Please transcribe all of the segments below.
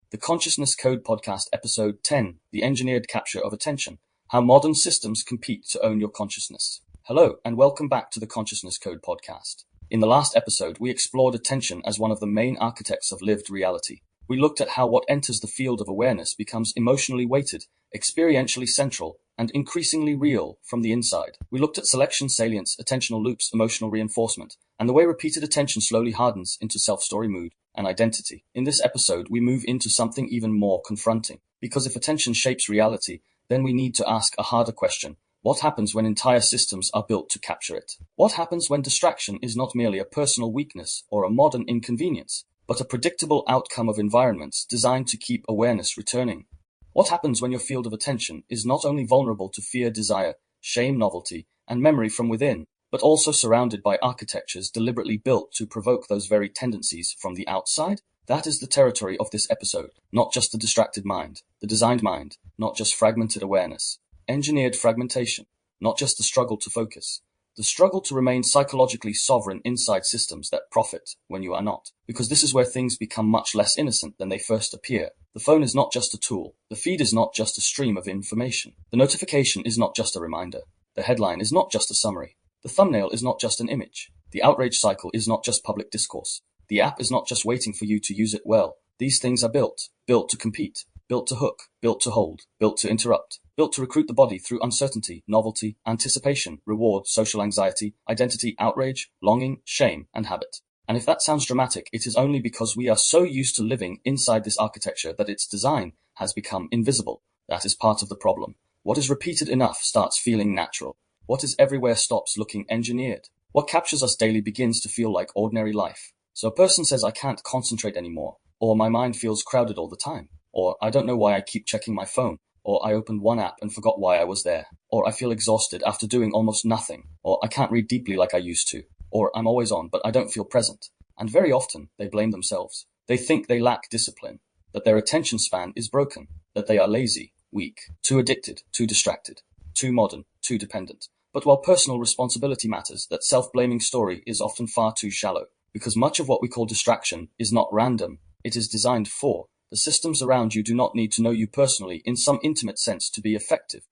the Consciousness Code Podcast, Episode 10, The Engineered Capture of Attention, How Modern Systems Compete to Own Your Consciousness. Hello, and welcome back to the Consciousness Code Podcast. In the last episode, we explored attention as one of the main architects of lived reality. We looked at how what enters the field of awareness becomes emotionally weighted, experientially central, and increasingly real from the inside. We looked at selection, salience, attentional loops, emotional reinforcement, and the way repeated attention slowly hardens into self-story, mood, and identity. In this episode, we move into something even more confronting. Because if attention shapes reality, then we need to ask a harder question. What happens when entire systems are built to capture it? What happens when distraction is not merely a personal weakness or a modern inconvenience, but a predictable outcome of environments designed to keep awareness returning? What happens when your field of attention is not only vulnerable to fear, desire, shame, novelty, and memory from within, but also surrounded by architectures deliberately built to provoke those very tendencies from the outside? That is the territory of this episode. Not just the distracted mind, the designed mind, not just fragmented awareness. Engineered fragmentation, not just the struggle to focus. The struggle to remain psychologically sovereign inside systems that profit when you are not. Because this is where things become much less innocent than they first appear. The phone is not just a tool. The feed is not just a stream of information. The notification is not just a reminder. The headline is not just a summary. The thumbnail is not just an image. The outrage cycle is not just public discourse. The app is not just waiting for you to use it well. These things are built to compete, built to hook, built to hold, built to interrupt, built to recruit the body through uncertainty, novelty, anticipation, reward, social anxiety, identity, outrage, longing, shame, and habit. And if that sounds dramatic, it is only because we are so used to living inside this architecture that its design has become invisible. That is part of the problem. What is repeated enough starts feeling natural. What is everywhere stops looking engineered. What captures us daily begins to feel like ordinary life. So a person says, I can't concentrate anymore, or my mind feels crowded all the time, or I don't know why I keep checking my phone, or I opened one app and forgot why I was there, or I feel exhausted after doing almost nothing, or I can't read deeply like I used to, or I'm always on but I don't feel present. And very often they blame themselves. They think they lack discipline, that their attention span is broken, that they are lazy, weak, too addicted, too distracted, too modern, too dependent. But while personal responsibility matters, that self-blaming story is often far too shallow, because much of what we call distraction is not random, it is designed for. The systems around you do not need to know you personally in some intimate sense to be effective.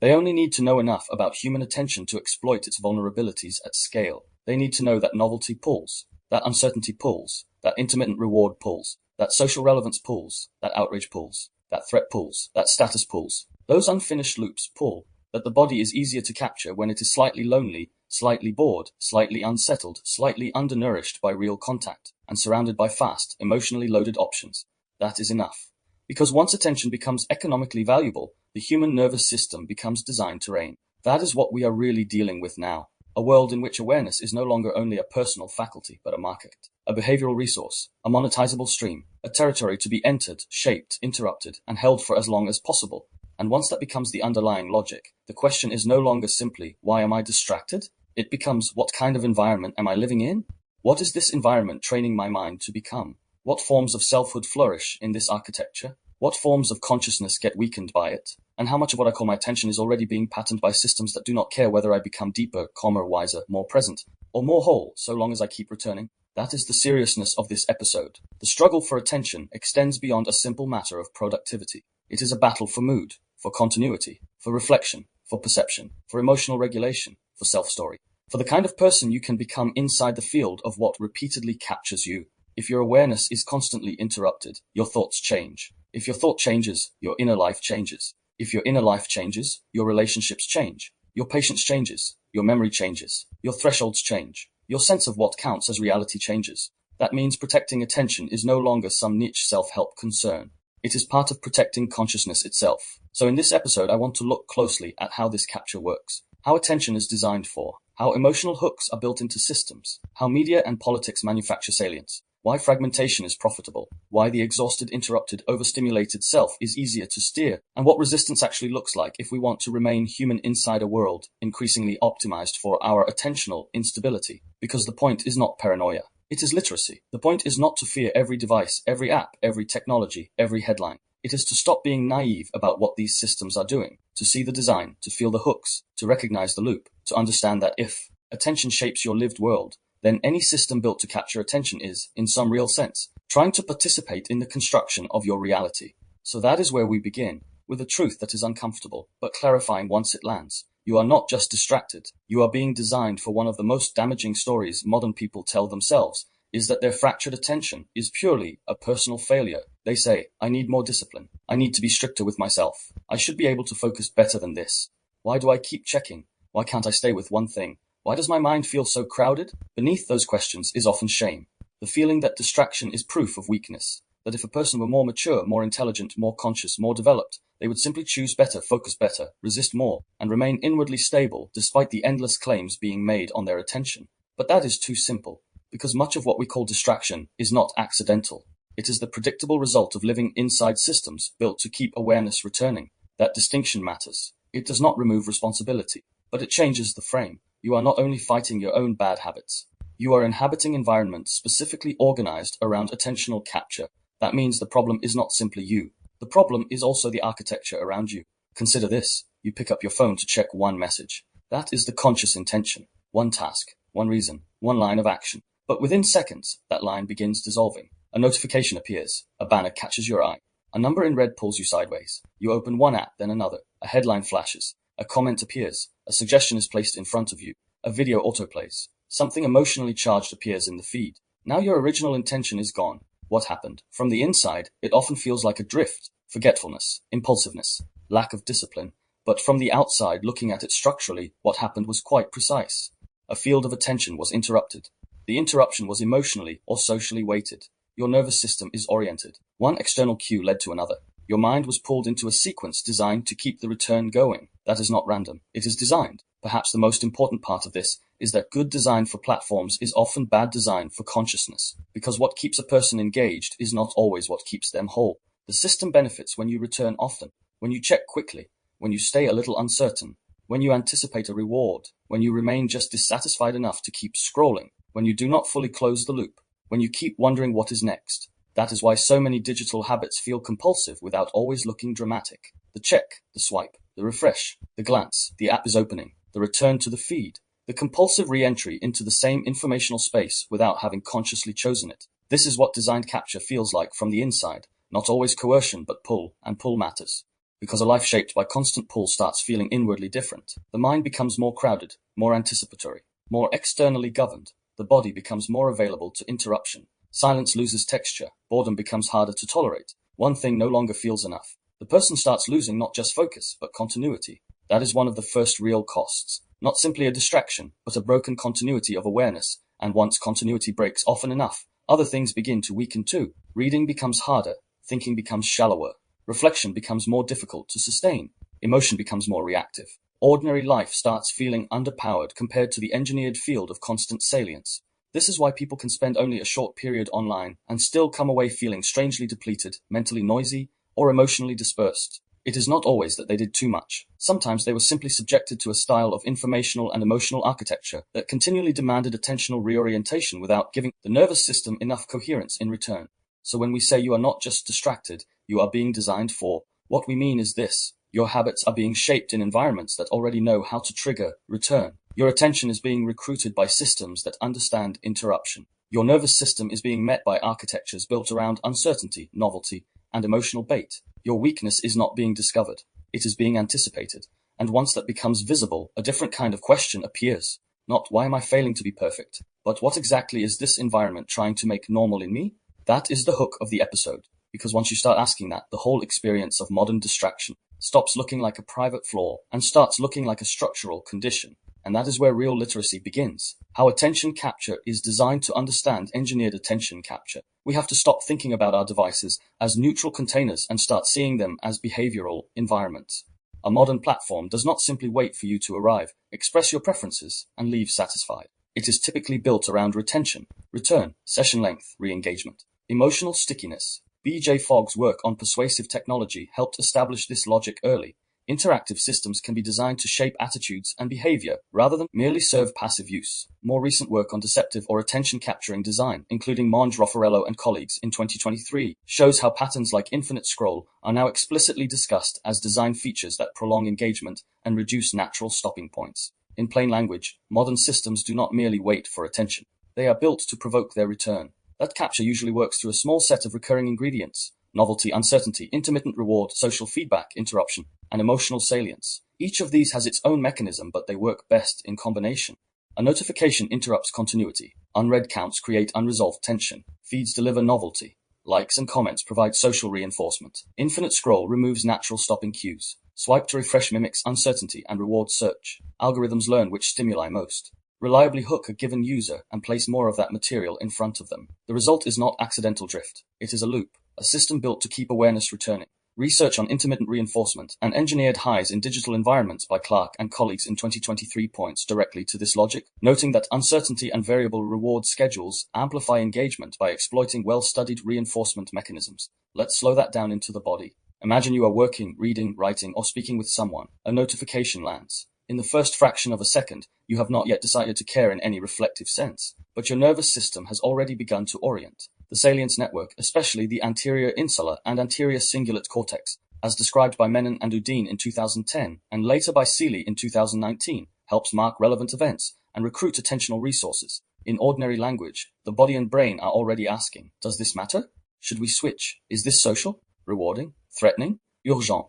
They only need to know enough about human attention to exploit its vulnerabilities at scale. They need to know that novelty pulls, that uncertainty pulls, that intermittent reward pulls, that social relevance pulls, that outrage pulls, that threat pulls, that status pulls. Those unfinished loops pull, that the body is easier to capture when it is slightly lonely, slightly bored, slightly unsettled, slightly undernourished by real contact, and surrounded by fast, emotionally loaded options. That is enough. Because once attention becomes economically valuable, the human nervous system becomes designed to reign. That is what we are really dealing with now. A world in which awareness is no longer only a personal faculty, but a market, a behavioral resource, a monetizable stream, a territory to be entered, shaped, interrupted, and held for as long as possible. And once that becomes the underlying logic, the question is no longer simply, why am I distracted? It becomes, what kind of environment am I living in? What is this environment training my mind to become? What forms of selfhood flourish in this architecture? What forms of consciousness get weakened by it? And how much of what I call my attention is already being patterned by systems that do not care whether I become deeper, calmer, wiser, more present, or more whole, so long as I keep returning? That is the seriousness of this episode. The struggle for attention extends beyond a simple matter of productivity. It is a battle for mood, for continuity, for reflection, for perception, for emotional regulation, for self-story, for the kind of person you can become inside the field of what repeatedly captures you. If your awareness is constantly interrupted, your thoughts change. If your thought changes, your inner life changes. If your inner life changes, your relationships change. Your patience changes. Your memory changes. Your thresholds change. Your sense of what counts as reality changes. That means protecting attention is no longer some niche self-help concern. It is part of protecting consciousness itself. So in this episode, I want to look closely at how this capture works, how attention is designed for, how emotional hooks are built into systems, how media and politics manufacture salience, why fragmentation is profitable, why the exhausted, interrupted, overstimulated self is easier to steer, and what resistance actually looks like if we want to remain human inside a world increasingly optimized for our attentional instability. Because the point is not paranoia. It is literacy. The point is not to fear every device, every app, every technology, every headline. It is to stop being naive about what these systems are doing, to see the design, to feel the hooks, to recognize the loop, to understand that if attention shapes your lived world, then any system built to capture attention is, in some real sense, trying to participate in the construction of your reality. So that is where we begin, with a truth that is uncomfortable, but clarifying once it lands. You are not just distracted, you are being designed for. One of the most damaging stories modern people tell themselves is that their fractured attention is purely a personal failure. They say, I need more discipline. I need to be stricter with myself. I should be able to focus better than this. Why do I keep checking? Why can't I stay with one thing? Why does my mind feel so crowded? Beneath those questions is often shame. The feeling that distraction is proof of weakness. That if a person were more mature, more intelligent, more conscious, more developed, they would simply choose better, focus better, resist more, and remain inwardly stable despite the endless claims being made on their attention. But that is too simple, because much of what we call distraction is not accidental. It is the predictable result of living inside systems built to keep awareness returning. That distinction matters. It does not remove responsibility, but it changes the frame. You are not only fighting your own bad habits, you are inhabiting environments specifically organized around attentional capture. That means the problem is not simply you. The problem is also the architecture around you. Consider this. You pick up your phone to check one message. That is the conscious intention. One task, one reason, one line of action. But within seconds, that line begins dissolving. A notification appears. A banner catches your eye. A number in red pulls you sideways. You open one app, then another. A headline flashes. A comment appears. A suggestion is placed in front of you. A video autoplays. Something emotionally charged appears in the feed. Now your original intention is gone. What happened? From the inside, it often feels like a drift, forgetfulness, impulsiveness, lack of discipline. But from the outside, looking at it structurally, what happened was quite precise. A field of attention was interrupted. The interruption was emotionally or socially weighted. Your nervous system is oriented. One external cue led to another. Your mind was pulled into a sequence designed to keep the return going. That is not random. It is designed. Perhaps the most important part of this is that good design for platforms is often bad design for consciousness, because what keeps a person engaged is not always what keeps them whole. The system benefits when you return often, when you check quickly, when you stay a little uncertain, when you anticipate a reward, when you remain just dissatisfied enough to keep scrolling, when you do not fully close the loop, when you keep wondering what is next. That is why so many digital habits feel compulsive without always looking dramatic. The check, the swipe, the refresh, the glance, the app is opening, the return to the feed, the compulsive re-entry into the same informational space without having consciously chosen it. This is what designed capture feels like from the inside, not always coercion but pull, and pull matters. Because a life shaped by constant pull starts feeling inwardly different. The mind becomes more crowded, more anticipatory, more externally governed. The body becomes more available to interruption. Silence loses texture. Boredom becomes harder to tolerate. One thing no longer feels enough. The person starts losing not just focus, but continuity. That is one of the first real costs. Not simply a distraction, but a broken continuity of awareness. And once continuity breaks often enough, other things begin to weaken too. Reading becomes harder. Thinking becomes shallower. Reflection becomes more difficult to sustain. Emotion becomes more reactive. Ordinary life starts feeling underpowered compared to the engineered field of constant salience. This is why people can spend only a short period online and still come away feeling strangely depleted, mentally noisy, or emotionally dispersed. It is not always that they did too much. Sometimes they were simply subjected to a style of informational and emotional architecture that continually demanded attentional reorientation without giving the nervous system enough coherence in return. So when we say you are not just distracted, you are being designed for, what we mean is this. Your habits are being shaped in environments that already know how to trigger return. Your attention is being recruited by systems that understand interruption. Your nervous system is being met by architectures built around uncertainty, novelty, and emotional bait. Your weakness is not being discovered. It is being anticipated. And once that becomes visible, a different kind of question appears. Not why am I failing to be perfect, but what exactly is this environment trying to make normal in me? That is the hook of the episode. Because once you start asking that, the whole experience of modern distraction stops looking like a private flaw and starts looking like a structural condition. And that is where real literacy begins. How attention capture is designed to understand engineered attention capture. We have to stop thinking about our devices as neutral containers and start seeing them as behavioral environments. A modern platform does not simply wait for you to arrive, express your preferences, and leave satisfied. It is typically built around retention, return, session length, re-engagement, emotional stickiness. B.J. Fogg's work on persuasive technology helped establish this logic early. Interactive systems can be designed to shape attitudes and behavior rather than merely serve passive use. More recent work on deceptive or attention-capturing design, including Monge Raffaello and colleagues in 2023, shows how patterns like infinite scroll are now explicitly discussed as design features that prolong engagement and reduce natural stopping points. In plain language, modern systems do not merely wait for attention. They are built to provoke their return. That capture usually works through a small set of recurring ingredients: novelty, uncertainty, intermittent reward, social feedback, interruption, and emotional salience. Each of these has its own mechanism, but they work best in combination. A notification interrupts continuity. Unread counts create unresolved tension. Feeds deliver novelty. Likes and comments provide social reinforcement. Infinite scroll removes natural stopping cues. Swipe to refresh mimics uncertainty and rewards search. Algorithms learn which stimuli most reliably hook a given user and place more of that material in front of them. The result is not accidental drift. It is a loop, a system built to keep awareness returning. Research on intermittent reinforcement and engineered highs in digital environments by Clark and colleagues in 2023 points directly to this logic, noting that uncertainty and variable reward schedules amplify engagement by exploiting well-studied reinforcement mechanisms. Let's slow that down into the body. Imagine you are working, reading, writing, or speaking with someone. A notification lands. In the first fraction of a second, you have not yet decided to care in any reflective sense, but your nervous system has already begun to orient. The salience network, especially the anterior insular and anterior cingulate cortex, as described by Menon and Udine in 2010 and later by Seeley in 2019, helps mark relevant events and recruit attentional resources. In ordinary language, the body and brain are already asking, does this matter? Should we switch? Is this social? Rewarding? Threatening? Urgent?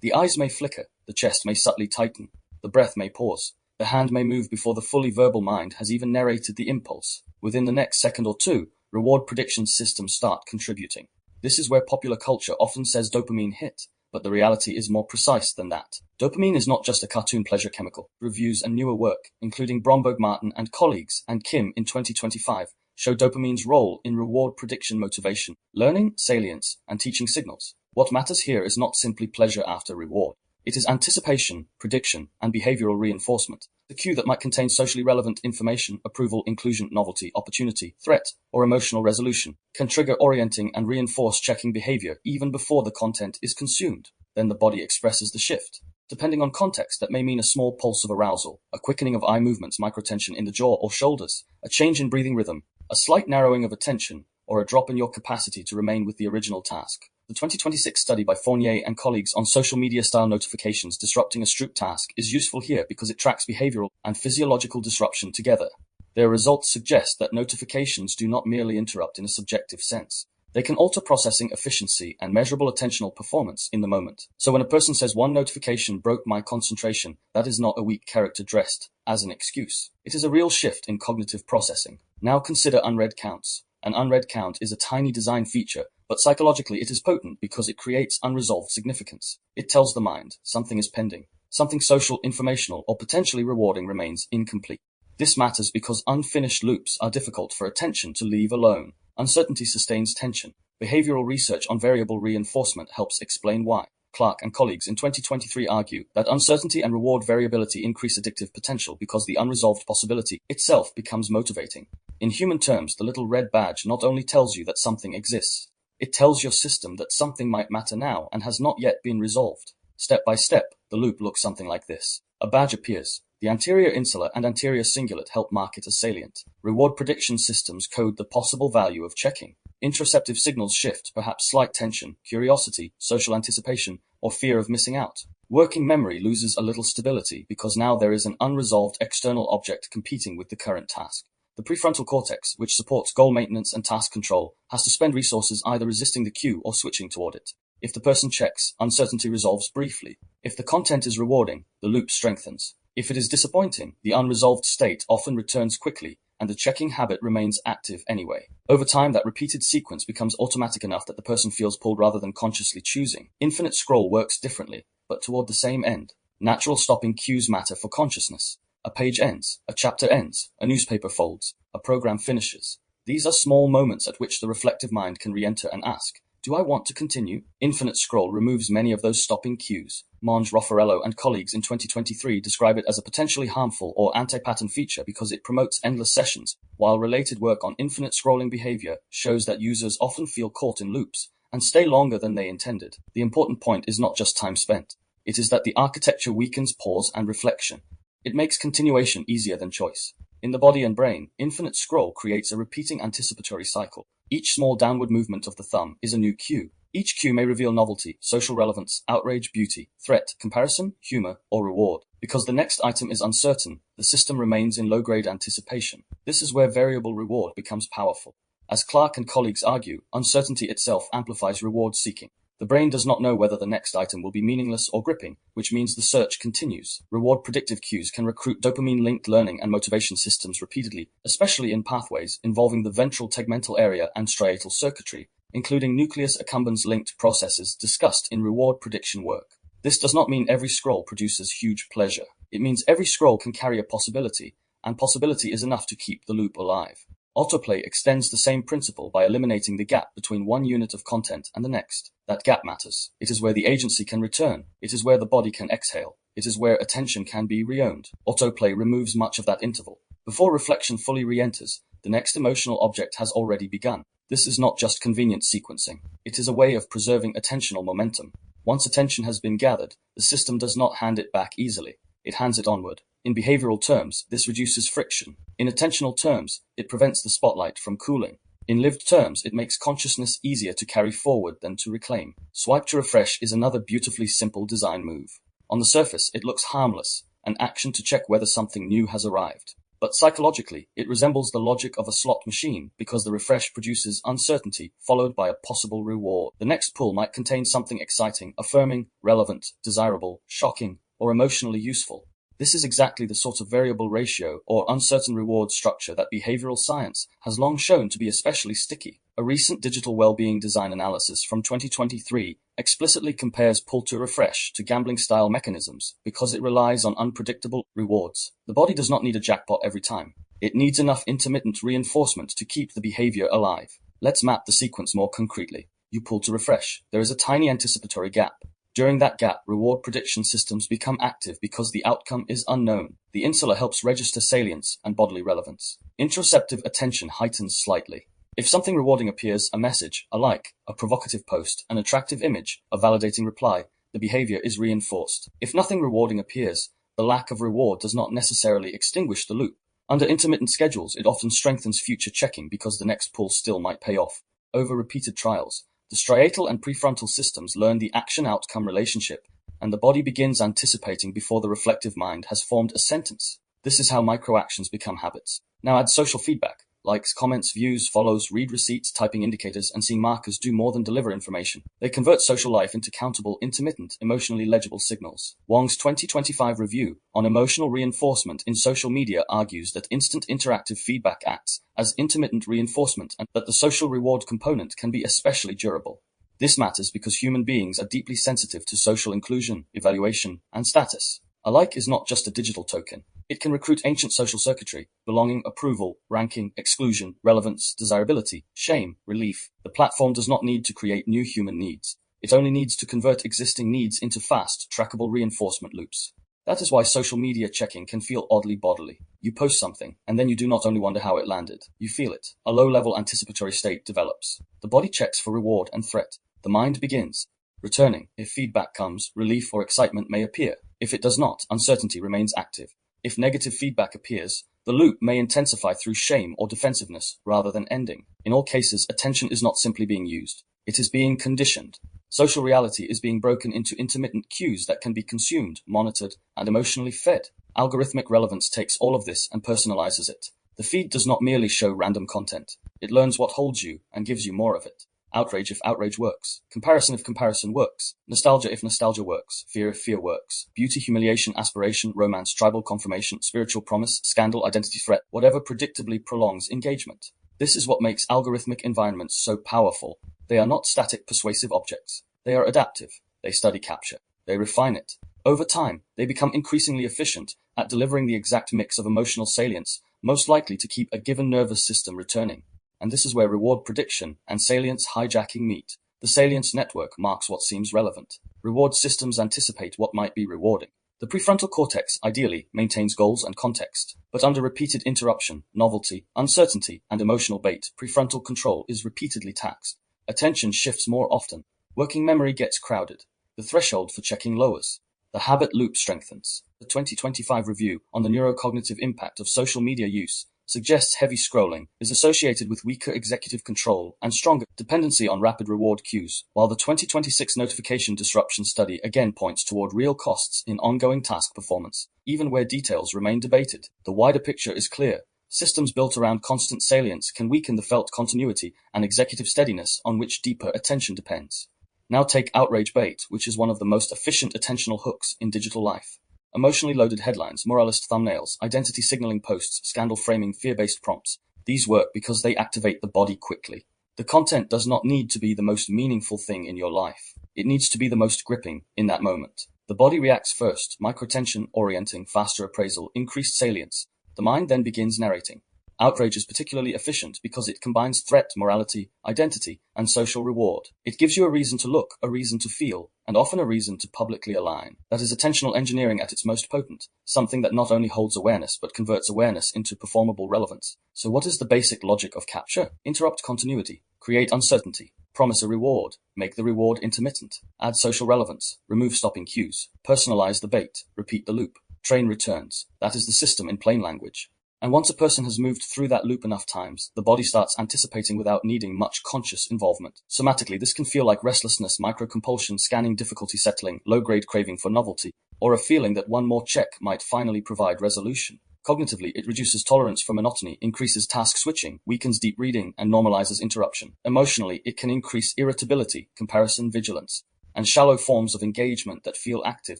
The eyes may flicker, the chest may subtly tighten, the breath may pause, the hand may move before the fully verbal mind has even narrated the impulse. Within the next second or two, reward prediction systems start contributing. This is where popular culture often says dopamine hit, but the reality is more precise than that. Dopamine is not just a cartoon pleasure chemical. Reviews and newer work, including Bromberg Martin and colleagues and Kim in 2025, show dopamine's role in reward prediction motivation, learning, salience, and teaching signals. What matters here is not simply pleasure after reward. It is anticipation, prediction, and behavioral reinforcement. The cue that might contain socially relevant information, approval, inclusion, novelty, opportunity, threat, or emotional resolution can trigger orienting and reinforce checking behavior even before the content is consumed. Then the body expresses the shift. Depending on context, that may mean a small pulse of arousal, a quickening of eye movements, microtension in the jaw or shoulders, a change in breathing rhythm, a slight narrowing of attention, or a drop in your capacity to remain with the original task. The 2026 study by Fournier and colleagues on social media-style notifications disrupting a Stroop task is useful here because it tracks behavioral and physiological disruption together. Their results suggest that notifications do not merely interrupt in a subjective sense. They can alter processing efficiency and measurable attentional performance in the moment. So when a person says one notification broke my concentration, that is not a weak character dressed as an excuse. It is a real shift in cognitive processing. Now consider unread counts. An unread count is a tiny design feature, but psychologically it is potent because it creates unresolved significance. It tells the mind something is pending, something social, informational, or potentially rewarding remains incomplete. This matters because unfinished loops are difficult for attention to leave alone. Uncertainty sustains tension. Behavioral research on variable reinforcement helps explain why. Clark and colleagues in 2023 argue that uncertainty and reward variability increase addictive potential because the unresolved possibility itself becomes motivating. In human terms, the little red badge not only tells you that something exists, it tells your system that something might matter now and has not yet been resolved. Step by step, the loop looks something like this. A badge appears. The anterior insular and anterior cingulate help mark it as salient. Reward prediction systems code the possible value of checking. Interoceptive signals shift, perhaps slight tension, curiosity, social anticipation, or fear of missing out. Working memory loses a little stability because now there is an unresolved external object competing with the current task. The prefrontal cortex, which supports goal maintenance and task control, has to spend resources either resisting the cue or switching toward it. If the person checks, uncertainty resolves briefly. If the content is rewarding, the loop strengthens. If it is disappointing, the unresolved state often returns quickly, and the checking habit remains active anyway. Over time, that repeated sequence becomes automatic enough that the person feels pulled rather than consciously choosing. Infinite scroll works differently, but toward the same end. Natural stopping cues matter for consciousness. A page ends, a chapter ends, a newspaper folds, a program finishes. These are small moments at which the reflective mind can re-enter and ask, do I want to continue? Infinite scroll removes many of those stopping cues. Monge, Raffaello, and colleagues in 2023 describe it as a potentially harmful or anti-pattern feature because it promotes endless sessions, while related work on infinite scrolling behavior shows that users often feel caught in loops and stay longer than they intended. The important point is not just time spent. It is that the architecture weakens pause and reflection. It makes continuation easier than choice. In the body and brain, infinite scroll creates a repeating anticipatory cycle. Each small downward movement of the thumb is a new cue. Each cue may reveal novelty, social relevance, outrage, beauty, threat, comparison, humor, or reward. Because the next item is uncertain, the system remains in low-grade anticipation. This is where variable reward becomes powerful. As Clark and colleagues argue, uncertainty itself amplifies reward seeking. The brain does not know whether the next item will be meaningless or gripping, which means the search continues. Reward predictive cues can recruit dopamine-linked learning and motivation systems repeatedly, especially in pathways involving the ventral tegmental area and striatal circuitry, including nucleus accumbens-linked processes discussed in reward prediction work. This does not mean every scroll produces huge pleasure. It means every scroll can carry a possibility, and possibility is enough to keep the loop alive. Autoplay extends the same principle by eliminating the gap between one unit of content and the next. That gap matters. It is where the agency can return. It is where the body can exhale. It is where attention can be re-owned. Autoplay removes much of that interval. Before reflection fully re-enters, the next emotional object has already begun. This is not just convenient sequencing. It is a way of preserving attentional momentum. Once attention has been gathered, the system does not hand it back easily. It hands it onward. In behavioral terms, this reduces friction. In attentional terms, it prevents the spotlight from cooling. In lived terms, it makes consciousness easier to carry forward than to reclaim. Swipe to refresh is another beautifully simple design move. On the surface, it looks harmless, an action to check whether something new has arrived. But psychologically, it resembles the logic of a slot machine because the refresh produces uncertainty followed by a possible reward. The next pull might contain something exciting, affirming, relevant, desirable, shocking, or emotionally useful. This is exactly the sort of variable ratio or uncertain reward structure that behavioral science has long shown to be especially sticky. A recent digital well-being design analysis from 2023 explicitly compares pull to refresh to gambling-style mechanisms because it relies on unpredictable rewards. The body does not need a jackpot every time. It needs enough intermittent reinforcement to keep the behavior alive. Let's map the sequence more concretely. You pull to refresh. There is a tiny anticipatory gap. During that gap, reward prediction systems become active because the outcome is unknown. The insula helps register salience and bodily relevance. Interoceptive attention heightens slightly. If something rewarding appears, a message, a like, a provocative post, an attractive image, a validating reply, the behavior is reinforced. If nothing rewarding appears, the lack of reward does not necessarily extinguish the loop. Under intermittent schedules, it often strengthens future checking because the next pull still might pay off. Over repeated trials, the striatal and prefrontal systems learn the action-outcome relationship, and the body begins anticipating before the reflective mind has formed a sentence. This is how microactions become habits. Now add social feedback. Likes, comments, views, follows, read receipts, typing indicators, and seeing markers do more than deliver information. They convert social life into countable, intermittent, emotionally legible signals. Wong's 2025 review on emotional reinforcement in social media argues that instant interactive feedback acts as intermittent reinforcement and that the social reward component can be especially durable. This matters because human beings are deeply sensitive to social inclusion, evaluation, and status. A like is not just a digital token. It can recruit ancient social circuitry, belonging, approval, ranking, exclusion, relevance, desirability, shame, relief. The platform does not need to create new human needs. It only needs to convert existing needs into fast, trackable reinforcement loops. That is why social media checking can feel oddly bodily. You post something, and then you do not only wonder how it landed. You feel it. A low-level anticipatory state develops. The body checks for reward and threat. The mind begins returning. If feedback comes, relief or excitement may appear. If it does not, uncertainty remains active. If negative feedback appears, the loop may intensify through shame or defensiveness rather than ending. In all cases, attention is not simply being used. It is being conditioned. Social reality is being broken into intermittent cues that can be consumed, monitored, and emotionally fed. Algorithmic relevance takes all of this and personalizes it. The feed does not merely show random content. It learns what holds you and gives you more of it. Outrage if outrage works. Comparison if comparison works. Nostalgia if nostalgia works. Fear if fear works. Beauty, humiliation, aspiration, romance, tribal confirmation, spiritual promise, scandal, identity threat, whatever predictably prolongs engagement. This is what makes algorithmic environments so powerful. They are not static, persuasive objects. They are adaptive. They study capture. They refine it. Over time, they become increasingly efficient at delivering the exact mix of emotional salience most likely to keep a given nervous system returning. And this is where reward prediction and salience hijacking meet. The salience network marks what seems relevant. Reward systems anticipate what might be rewarding. The prefrontal cortex, ideally, maintains goals and context. But under repeated interruption, novelty, uncertainty, and emotional bait, prefrontal control is repeatedly taxed. Attention shifts more often. Working memory gets crowded. The threshold for checking lowers. The habit loop strengthens. The 2025 review on the neurocognitive impact of social media use suggests heavy scrolling is associated with weaker executive control and stronger dependency on rapid reward cues, while the 2026 notification disruption study again points toward real costs in ongoing task performance, even where details remain debated. The wider picture is clear. Systems built around constant salience can weaken the felt continuity and executive steadiness on which deeper attention depends. Now take outrage bait, which is one of the most efficient attentional hooks in digital life. Emotionally loaded headlines, moralist thumbnails, identity signaling posts, scandal framing, fear-based prompts. These work because they activate the body quickly. The content does not need to be the most meaningful thing in your life. It needs to be the most gripping in that moment. The body reacts first, microtension, orienting, faster appraisal, increased salience. The mind then begins narrating. Outrage is particularly efficient because it combines threat, morality, identity, and social reward. It gives you a reason to look, a reason to feel, and often a reason to publicly align. That is attentional engineering at its most potent, something that not only holds awareness but converts awareness into performable relevance. So what is the basic logic of capture? Interrupt continuity, create uncertainty, promise a reward, make the reward intermittent, add social relevance, remove stopping cues, personalize the bait, repeat the loop, train returns. That is the system in plain language. And once a person has moved through that loop enough times, the body starts anticipating without needing much conscious involvement. Somatically, this can feel like restlessness, microcompulsion, scanning difficulty settling, low-grade craving for novelty, or a feeling that one more check might finally provide resolution. Cognitively, it reduces tolerance for monotony, increases task switching, weakens deep reading, and normalizes interruption. Emotionally, it can increase irritability, comparison, vigilance, and shallow forms of engagement that feel active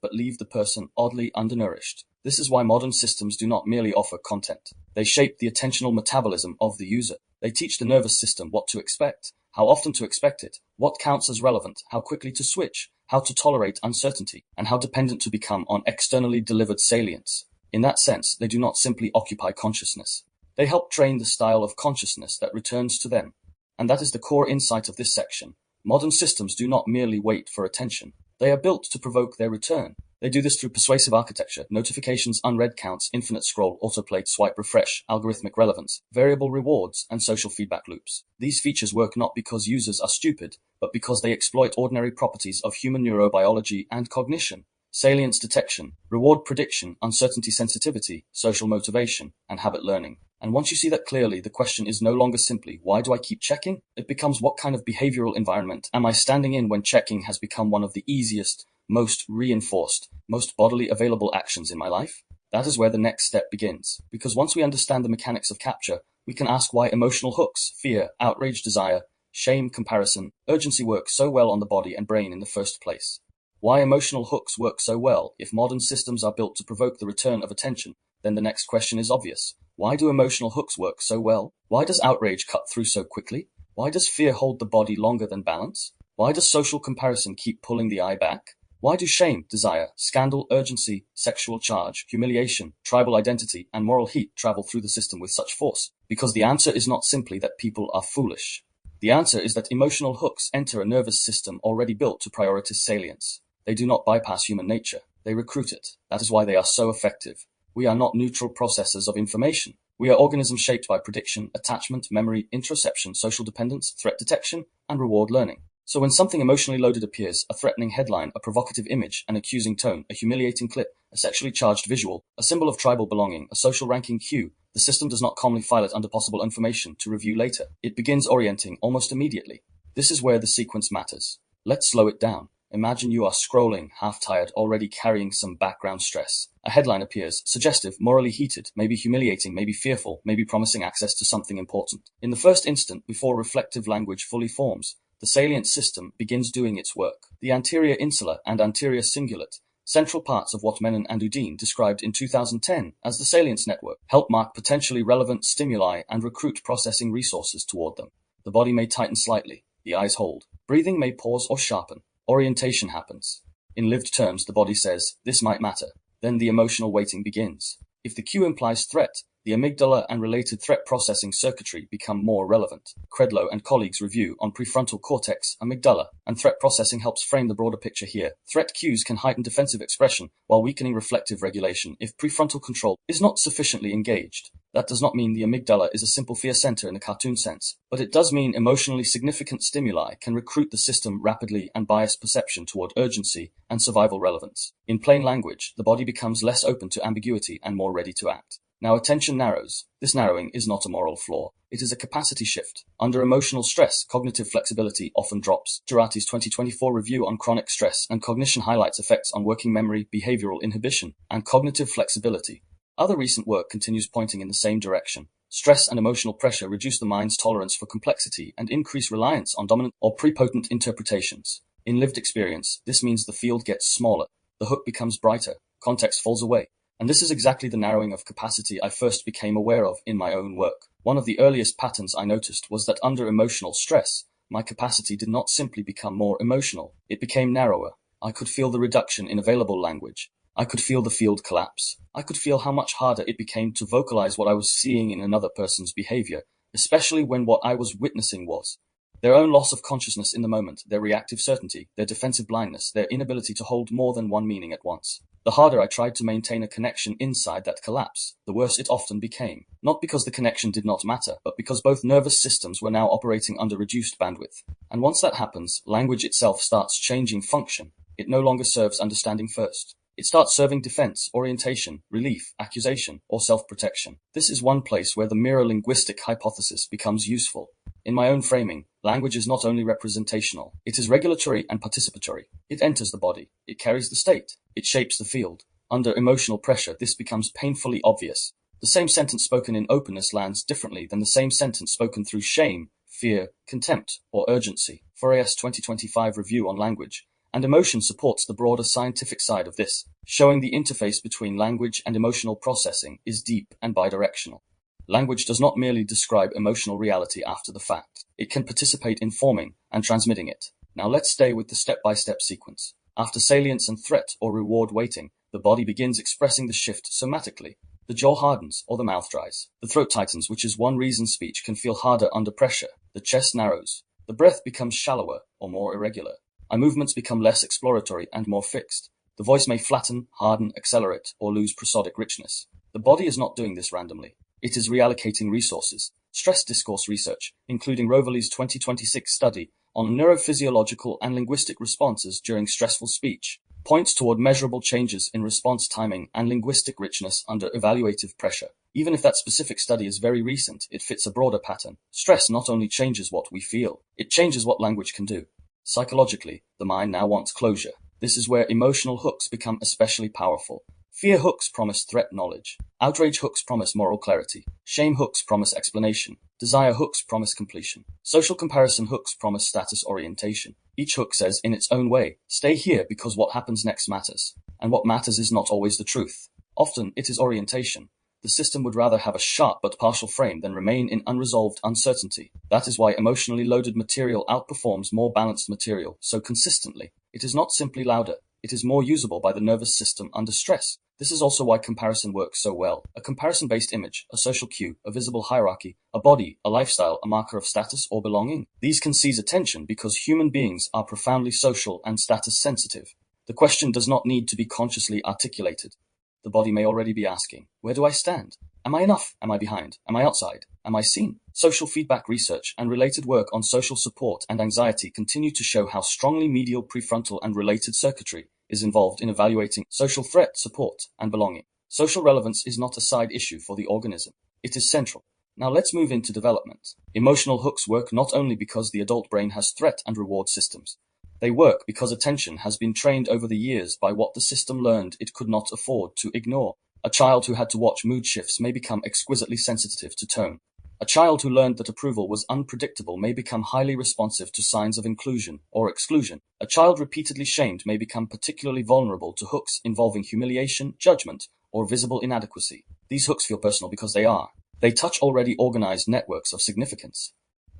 but leave the person oddly undernourished. This is why modern systems do not merely offer content. They shape the attentional metabolism of the user. They teach the nervous system what to expect, how often to expect it, what counts as relevant, how quickly to switch, how to tolerate uncertainty, and how dependent to become on externally delivered salience. In that sense, they do not simply occupy consciousness. They help train the style of consciousness that returns to them. And that is the core insight of this section. Modern systems do not merely wait for attention. They are built to provoke their return. They do this through persuasive architecture, notifications, unread counts, infinite scroll, autoplay, swipe refresh, algorithmic relevance, variable rewards, and social feedback loops. These features work not because users are stupid, but because they exploit ordinary properties of human neurobiology and cognition. Salience detection, reward prediction, uncertainty sensitivity, social motivation, and habit learning. And once you see that clearly, the question is no longer simply, why do I keep checking? It becomes, what kind of behavioral environment am I standing in when checking has become one of the easiest, most reinforced, most bodily available actions in my life? That is where the next step begins. Because once we understand the mechanics of capture, we can ask why emotional hooks, fear, outrage, desire, shame, comparison, urgency work so well on the body and brain in the first place. Why emotional hooks work so well. If modern systems are built to provoke the return of attention, then the next question is obvious. Why do emotional hooks work so well? Why does outrage cut through so quickly? Why does fear hold the body longer than balance? Why does social comparison keep pulling the eye back? Why do shame, desire, scandal, urgency, sexual charge, humiliation, tribal identity, and moral heat travel through the system with such force? Because the answer is not simply that people are foolish. The answer is that emotional hooks enter a nervous system already built to prioritize salience. They do not bypass human nature. They recruit it. That is why they are so effective. We are not neutral processors of information. We are organisms shaped by prediction, attachment, memory, interoception, social dependence, threat detection, and reward learning. So when something emotionally loaded appears, a threatening headline, a provocative image, an accusing tone, a humiliating clip, a sexually charged visual, a symbol of tribal belonging, a social ranking cue, the system does not calmly file it under possible information to review later. It begins orienting almost immediately. This is where the sequence matters. Let's slow it down. Imagine you are scrolling, half-tired, already carrying some background stress. A headline appears, suggestive, morally heated, maybe humiliating, maybe fearful, maybe promising access to something important. In the first instant, before reflective language fully forms, the salient system begins doing its work. The anterior insular and anterior cingulate, central parts of what Menon and Udine described in 2010 as the salience network, help mark potentially relevant stimuli and recruit processing resources toward them. The body may tighten slightly, the eyes hold. Breathing may pause or sharpen. Orientation happens. In lived terms, the body says, this might matter. Then the emotional weighting begins. If the cue implies threat, the amygdala and related threat processing circuitry become more relevant. Credlow and colleagues' review on prefrontal cortex, amygdala, and threat processing helps frame the broader picture here. Threat cues can heighten defensive expression while weakening reflective regulation if prefrontal control is not sufficiently engaged. That does not mean the amygdala is a simple fear center in the cartoon sense, but it does mean emotionally significant stimuli can recruit the system rapidly and bias perception toward urgency and survival relevance. In plain language, the body becomes less open to ambiguity and more ready to act. Now attention narrows. This narrowing is not a moral flaw. It is a capacity shift. Under emotional stress, cognitive flexibility often drops. Girardi's 2024 review on chronic stress and cognition highlights effects on working memory, behavioral inhibition, and cognitive flexibility. Other recent work continues pointing in the same direction. Stress and emotional pressure reduce the mind's tolerance for complexity and increase reliance on dominant or prepotent interpretations. In lived experience, this means the field gets smaller, the hook becomes brighter, context falls away. And this is exactly the narrowing of capacity I first became aware of in my own work. One of the earliest patterns I noticed was that under emotional stress, my capacity did not simply become more emotional, it became narrower. I could feel the reduction in available language. I could feel the field collapse. I could feel how much harder it became to vocalize what I was seeing in another person's behavior, especially when what I was witnessing was their own loss of consciousness in the moment, their reactive certainty, their defensive blindness, their inability to hold more than one meaning at once. The harder I tried to maintain a connection inside that collapse, the worse it often became. Not because the connection did not matter, but because both nervous systems were now operating under reduced bandwidth. And once that happens, language itself starts changing function. It no longer serves understanding first. It starts serving defense, orientation, relief, accusation, or self-protection. This is one place where the mirror linguistic hypothesis becomes useful. In my own framing, language is not only representational, it is regulatory and participatory. It enters the body. It carries the state. It shapes the field. Under emotional pressure, this becomes painfully obvious. The same sentence spoken in openness lands differently than the same sentence spoken through shame, fear, contempt, or urgency. Fourier's 2025 review on language and emotion supports the broader scientific side of this, showing the interface between language and emotional processing is deep and bidirectional. Language does not merely describe emotional reality after the fact. It can participate in forming and transmitting it. Now let's stay with the step-by-step sequence. After salience and threat or reward waiting, the body begins expressing the shift somatically. The jaw hardens or the mouth dries. The throat tightens, which is one reason speech can feel harder under pressure. The chest narrows. The breath becomes shallower or more irregular. Eye movements become less exploratory and more fixed. The voice may flatten, harden, accelerate, or lose prosodic richness. The body is not doing this randomly. It is reallocating resources. Stress discourse research, including Roverly's 2026 study on neurophysiological and linguistic responses during stressful speech, points toward measurable changes in response timing and linguistic richness under evaluative pressure. Even if that specific study is very recent, it fits a broader pattern. Stress not only changes what we feel, it changes what language can do. Psychologically, the mind now wants closure. This is where emotional hooks become especially powerful. Fear hooks promise threat knowledge. Outrage hooks promise moral clarity. Shame hooks promise explanation. Desire hooks promise completion. Social comparison hooks promise status orientation. Each hook says in its own way, stay here because what happens next matters. And what matters is not always the truth. Often it is orientation. The system would rather have a sharp but partial frame than remain in unresolved uncertainty. That is why emotionally loaded material outperforms more balanced material so consistently. It is not simply louder. It is more usable by the nervous system under stress. This is also why comparison works so well. A comparison-based image, a social cue, a visible hierarchy, a body, a lifestyle, a marker of status or belonging. These can seize attention because human beings are profoundly social and status sensitive. The question does not need to be consciously articulated. The body may already be asking, where do I stand? Am I enough? Am I behind? Am I outside? Am I seen? Social feedback research and related work on social support and anxiety continue to show how strongly medial prefrontal and related circuitry is involved in evaluating social threat, support, and belonging. Social relevance is not a side issue for the organism. It is central. Now let's move into development. Emotional hooks work not only because the adult brain has threat and reward systems. They work because attention has been trained over the years by what the system learned it could not afford to ignore. A child who had to watch mood shifts may become exquisitely sensitive to tone. A child who learned that approval was unpredictable may become highly responsive to signs of inclusion or exclusion. A child repeatedly shamed may become particularly vulnerable to hooks involving humiliation, judgment, or visible inadequacy. These hooks feel personal because they are. They touch already organized networks of significance.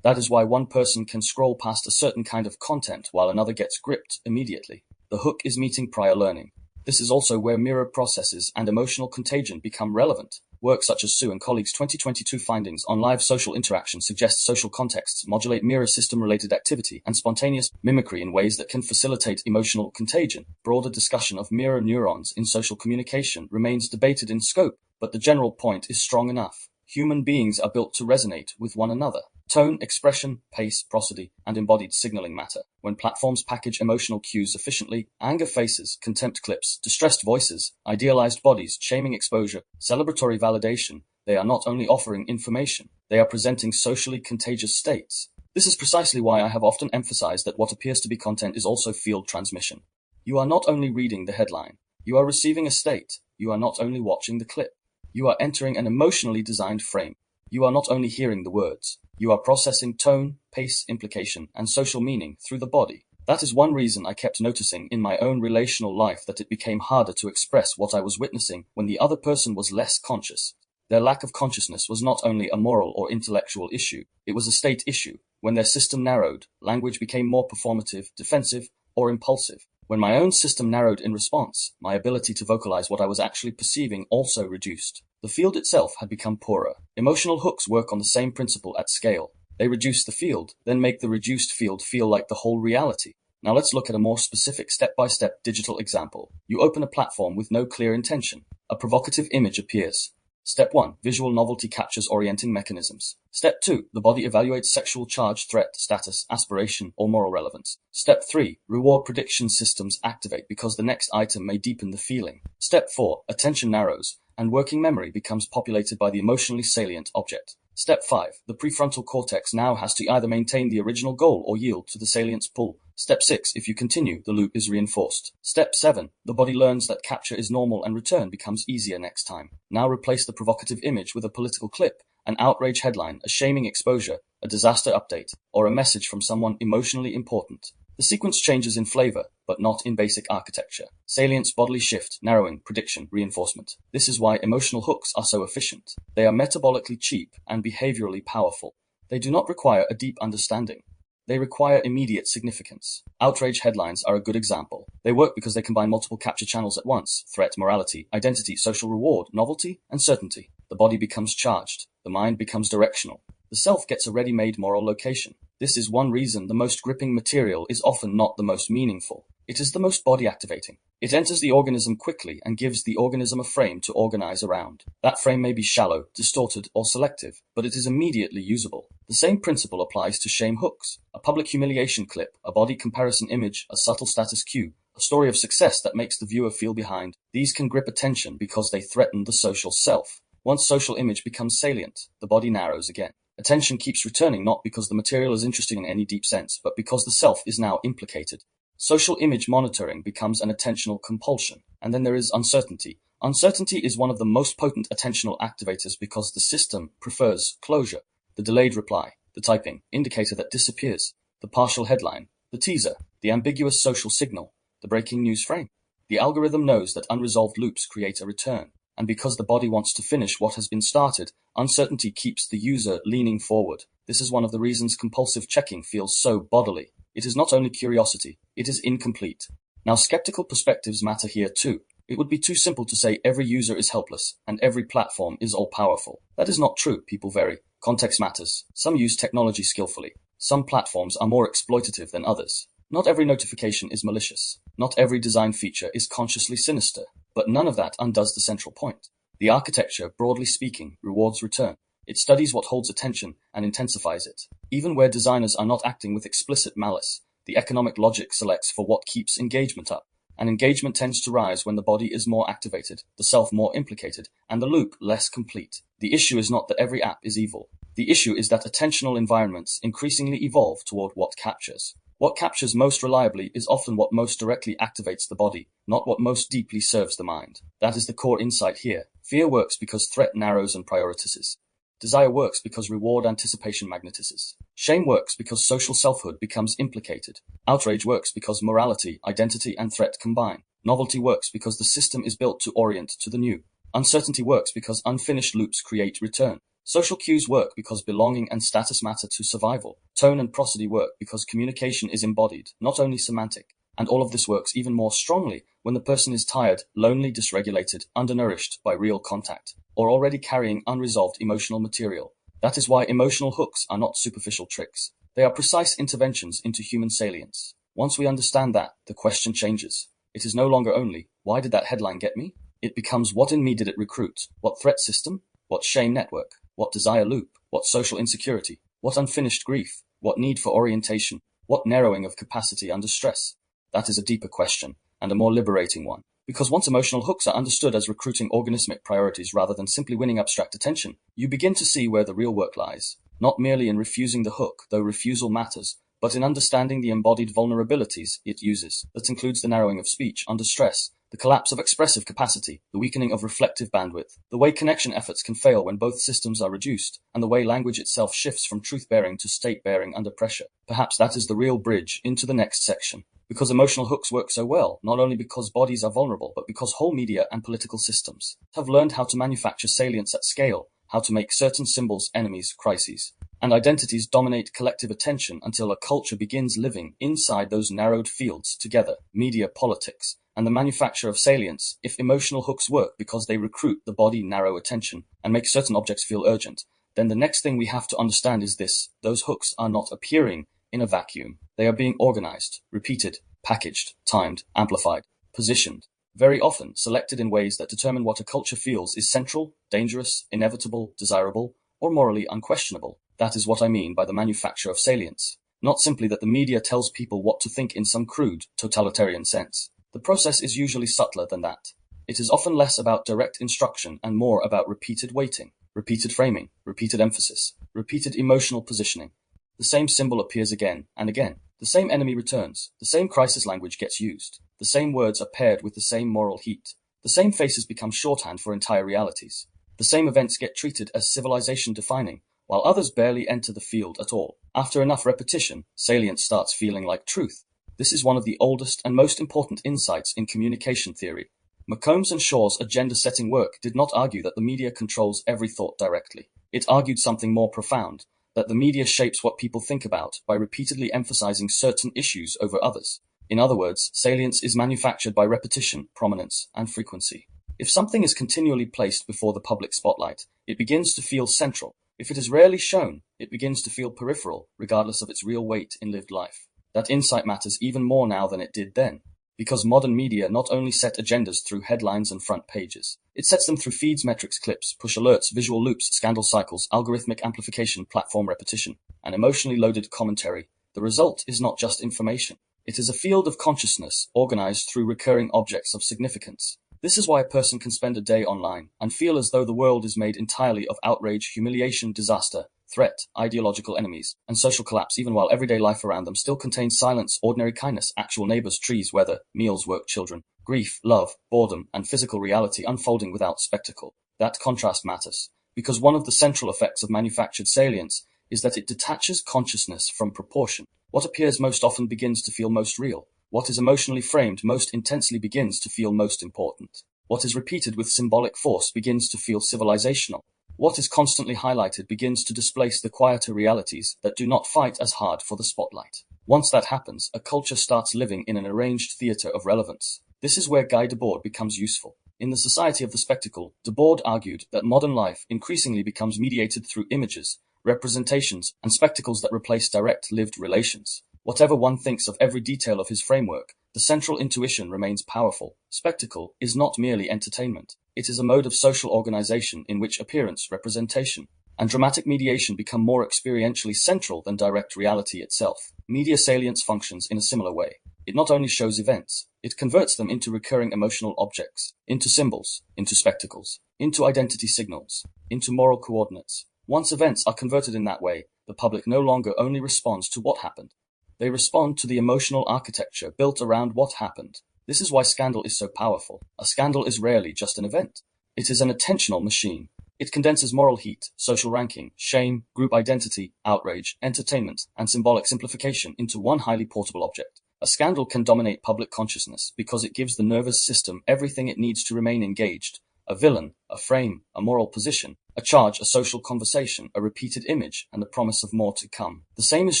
That is why one person can scroll past a certain kind of content while another gets gripped immediately. The hook is meeting prior learning. This is also where mirror processes and emotional contagion become relevant. Work such as Sue and colleagues' 2022 findings on live social interaction suggests social contexts modulate mirror system-related activity and spontaneous mimicry in ways that can facilitate emotional contagion. Broader discussion of mirror neurons in social communication remains debated in scope, but the general point is strong enough. Human beings are built to resonate with one another. Tone, expression, pace, prosody, and embodied signaling matter. When platforms package emotional cues efficiently, anger faces, contempt clips, distressed voices, idealized bodies, shaming exposure, celebratory validation, they are not only offering information, they are presenting socially contagious states. This is precisely why I have often emphasized that what appears to be content is also field transmission. You are not only reading the headline, you are receiving a state. You are not only watching the clip. You are entering an emotionally designed frame. You are not only hearing the words, you are processing tone, pace, implication, and social meaning through the body. That is one reason I kept noticing in my own relational life that it became harder to express what I was witnessing when the other person was less conscious. Their lack of consciousness was not only a moral or intellectual issue, it was a state issue. When their system narrowed, language became more performative, defensive, or impulsive. When my own system narrowed in response, my ability to vocalize what I was actually perceiving also reduced. The field itself had become poorer. Emotional hooks work on the same principle at scale. They reduce the field, then make the reduced field feel like the whole reality. Now let's look at a more specific step-by-step digital example. You open a platform with no clear intention. A provocative image appears. Step 1. Visual novelty captures orienting mechanisms. Step 2. The body evaluates sexual charge, threat, status, aspiration, or moral relevance. Step 3. Reward prediction systems activate because the next item may deepen the feeling. Step 4. Attention narrows, and working memory becomes populated by the emotionally salient object. Step 5. The prefrontal cortex now has to either maintain the original goal or yield to the salience pull. Step 6. If you continue, the loop is reinforced. Step 7. The body learns that capture is normal and return becomes easier next time. Now replace the provocative image with a political clip, an outrage headline, a shaming exposure, a disaster update, or a message from someone emotionally important. The sequence changes in flavor, but not in basic architecture. Salience, bodily shift, narrowing, prediction, reinforcement. This is why emotional hooks are so efficient. They are metabolically cheap and behaviorally powerful. They do not require a deep understanding. They require immediate significance. Outrage headlines are a good example. They work because they combine multiple capture channels at once: threat, morality, identity, social reward, novelty, and certainty. The body becomes charged. The mind becomes directional. The self gets a ready-made moral location. This is one reason the most gripping material is often not the most meaningful. It is the most body-activating. It enters the organism quickly and gives the organism a frame to organize around. That frame may be shallow, distorted, or selective, but it is immediately usable. The same principle applies to shame hooks. A public humiliation clip, a body comparison image, a subtle status cue, a story of success that makes the viewer feel behind. These can grip attention because they threaten the social self. Once social image becomes salient, the body narrows again. Attention keeps returning not because the material is interesting in any deep sense, but because the self is now implicated. Social image monitoring becomes an attentional compulsion. And then there is uncertainty. Uncertainty is one of the most potent attentional activators because the system prefers closure, the delayed reply, the typing, indicator that disappears, the partial headline, the teaser, the ambiguous social signal, the breaking news frame. The algorithm knows that unresolved loops create a return. And because the body wants to finish what has been started, uncertainty keeps the user leaning forward. This is one of the reasons compulsive checking feels so bodily. It is not only curiosity, it is incomplete. Now, skeptical perspectives matter here too. It would be too simple to say every user is helpless and every platform is all-powerful. That is not true. People vary. Context matters. Some use technology skillfully. Some platforms are more exploitative than others. Not every notification is malicious. Not every design feature is consciously sinister. But none of that undoes the central point. The architecture, broadly speaking, rewards return. It studies what holds attention and intensifies it. Even where designers are not acting with explicit malice, the economic logic selects for what keeps engagement up. And engagement tends to rise when the body is more activated, the self more implicated, and the loop less complete. The issue is not that every app is evil. The issue is that attentional environments increasingly evolve toward what captures. What captures most reliably is often what most directly activates the body, not what most deeply serves the mind. That is the core insight here. Fear works because threat narrows and prioritizes. Desire works because reward anticipation magnetizes. Shame works because social selfhood becomes implicated. Outrage works because morality, identity, and threat combine. Novelty works because the system is built to orient to the new. Uncertainty works because unfinished loops create return. Social cues work because belonging and status matter to survival. Tone and prosody work because communication is embodied, not only semantic. And all of this works even more strongly when the person is tired, lonely, dysregulated, undernourished by real contact, or already carrying unresolved emotional material. That is why emotional hooks are not superficial tricks. They are precise interventions into human salience. Once we understand that, the question changes. It is no longer only, why did that headline get me? It becomes, what in me did it recruit? What threat system? What shame network? What desire loop? What social insecurity? What unfinished grief? What need for orientation? What narrowing of capacity under stress? That is a deeper question, and a more liberating one. Because once emotional hooks are understood as recruiting organismic priorities rather than simply winning abstract attention, you begin to see where the real work lies. Not merely in refusing the hook, though refusal matters, but in understanding the embodied vulnerabilities it uses. That includes the narrowing of speech under stress, the collapse of expressive capacity, the weakening of reflective bandwidth, the way connection efforts can fail when both systems are reduced, and the way language itself shifts from truth-bearing to state-bearing under pressure. Perhaps that is the real bridge into the next section. Because emotional hooks work so well, not only because bodies are vulnerable, but because whole media and political systems have learned how to manufacture salience at scale, how to make certain symbols enemies, crises, and identities dominate collective attention until a culture begins living inside those narrowed fields together. Media, politics, and the manufacture of salience. If emotional hooks work because they recruit the body narrow attention and make certain objects feel urgent, then the next thing we have to understand is this: those hooks are not appearing in a vacuum. They are being organized, repeated, packaged, timed, amplified, positioned, very often selected in ways that determine what a culture feels is central, dangerous, inevitable, desirable, or morally unquestionable. That is what I mean by the manufacture of salience. Not simply that the media tells people what to think in some crude, totalitarian sense. The process is usually subtler than that. It is often less about direct instruction and more about repeated weighting, repeated framing, repeated emphasis, repeated emotional positioning. The same symbol appears again and again. The same enemy returns. The same crisis language gets used. The same words are paired with the same moral heat. The same faces become shorthand for entire realities. The same events get treated as civilization defining, while others barely enter the field at all. After enough repetition, salience starts feeling like truth. This is one of the oldest and most important insights in communication theory. McCombs and Shaw's agenda-setting work did not argue that the media controls every thought directly. It argued something more profound, that the media shapes what people think about by repeatedly emphasizing certain issues over others. In other words, salience is manufactured by repetition, prominence, and frequency. If something is continually placed before the public spotlight, it begins to feel central. If it is rarely shown, it begins to feel peripheral, regardless of its real weight in lived life. That insight matters even more now than it did then, because modern media not only set agendas through headlines and front pages, it sets them through feeds, metrics, clips, push alerts, visual loops, scandal cycles, algorithmic amplification, platform repetition, and emotionally loaded commentary. The result is not just information. It is a field of consciousness organized through recurring objects of significance. This is why a person can spend a day online and feel as though the world is made entirely of outrage, humiliation, disaster, threat, ideological enemies, and social collapse, even while everyday life around them still contains silence, ordinary kindness, actual neighbors, trees, weather, meals, work, children, grief, love, boredom, and physical reality unfolding without spectacle. That contrast matters, because one of the central effects of manufactured salience is that it detaches consciousness from proportion. What appears most often begins to feel most real. What is emotionally framed most intensely begins to feel most important. What is repeated with symbolic force begins to feel civilizational. What is constantly highlighted begins to displace the quieter realities that do not fight as hard for the spotlight. Once that happens, a culture starts living in an arranged theater of relevance. This is where Guy Debord becomes useful. In The Society of the Spectacle, Debord argued that modern life increasingly becomes mediated through images, representations, and spectacles that replace direct lived relations. Whatever one thinks of every detail of his framework, the central intuition remains powerful. Spectacle is not merely entertainment. It is a mode of social organization in which appearance, representation, and dramatic mediation become more experientially central than direct reality itself. Media salience functions in a similar way. It not only shows events, it converts them into recurring emotional objects, into symbols, into spectacles, into identity signals, into moral coordinates. Once events are converted in that way, the public no longer only responds to what happened. They respond to the emotional architecture built around what happened. This is why scandal is so powerful. A scandal is rarely just an event. It is an attentional machine. It condenses moral heat, social ranking, shame, group identity, outrage, entertainment, and symbolic simplification into one highly portable object. A scandal can dominate public consciousness because it gives the nervous system everything it needs to remain engaged. A villain, a frame, a moral position, a charge, a social conversation, a repeated image, and the promise of more to come. The same is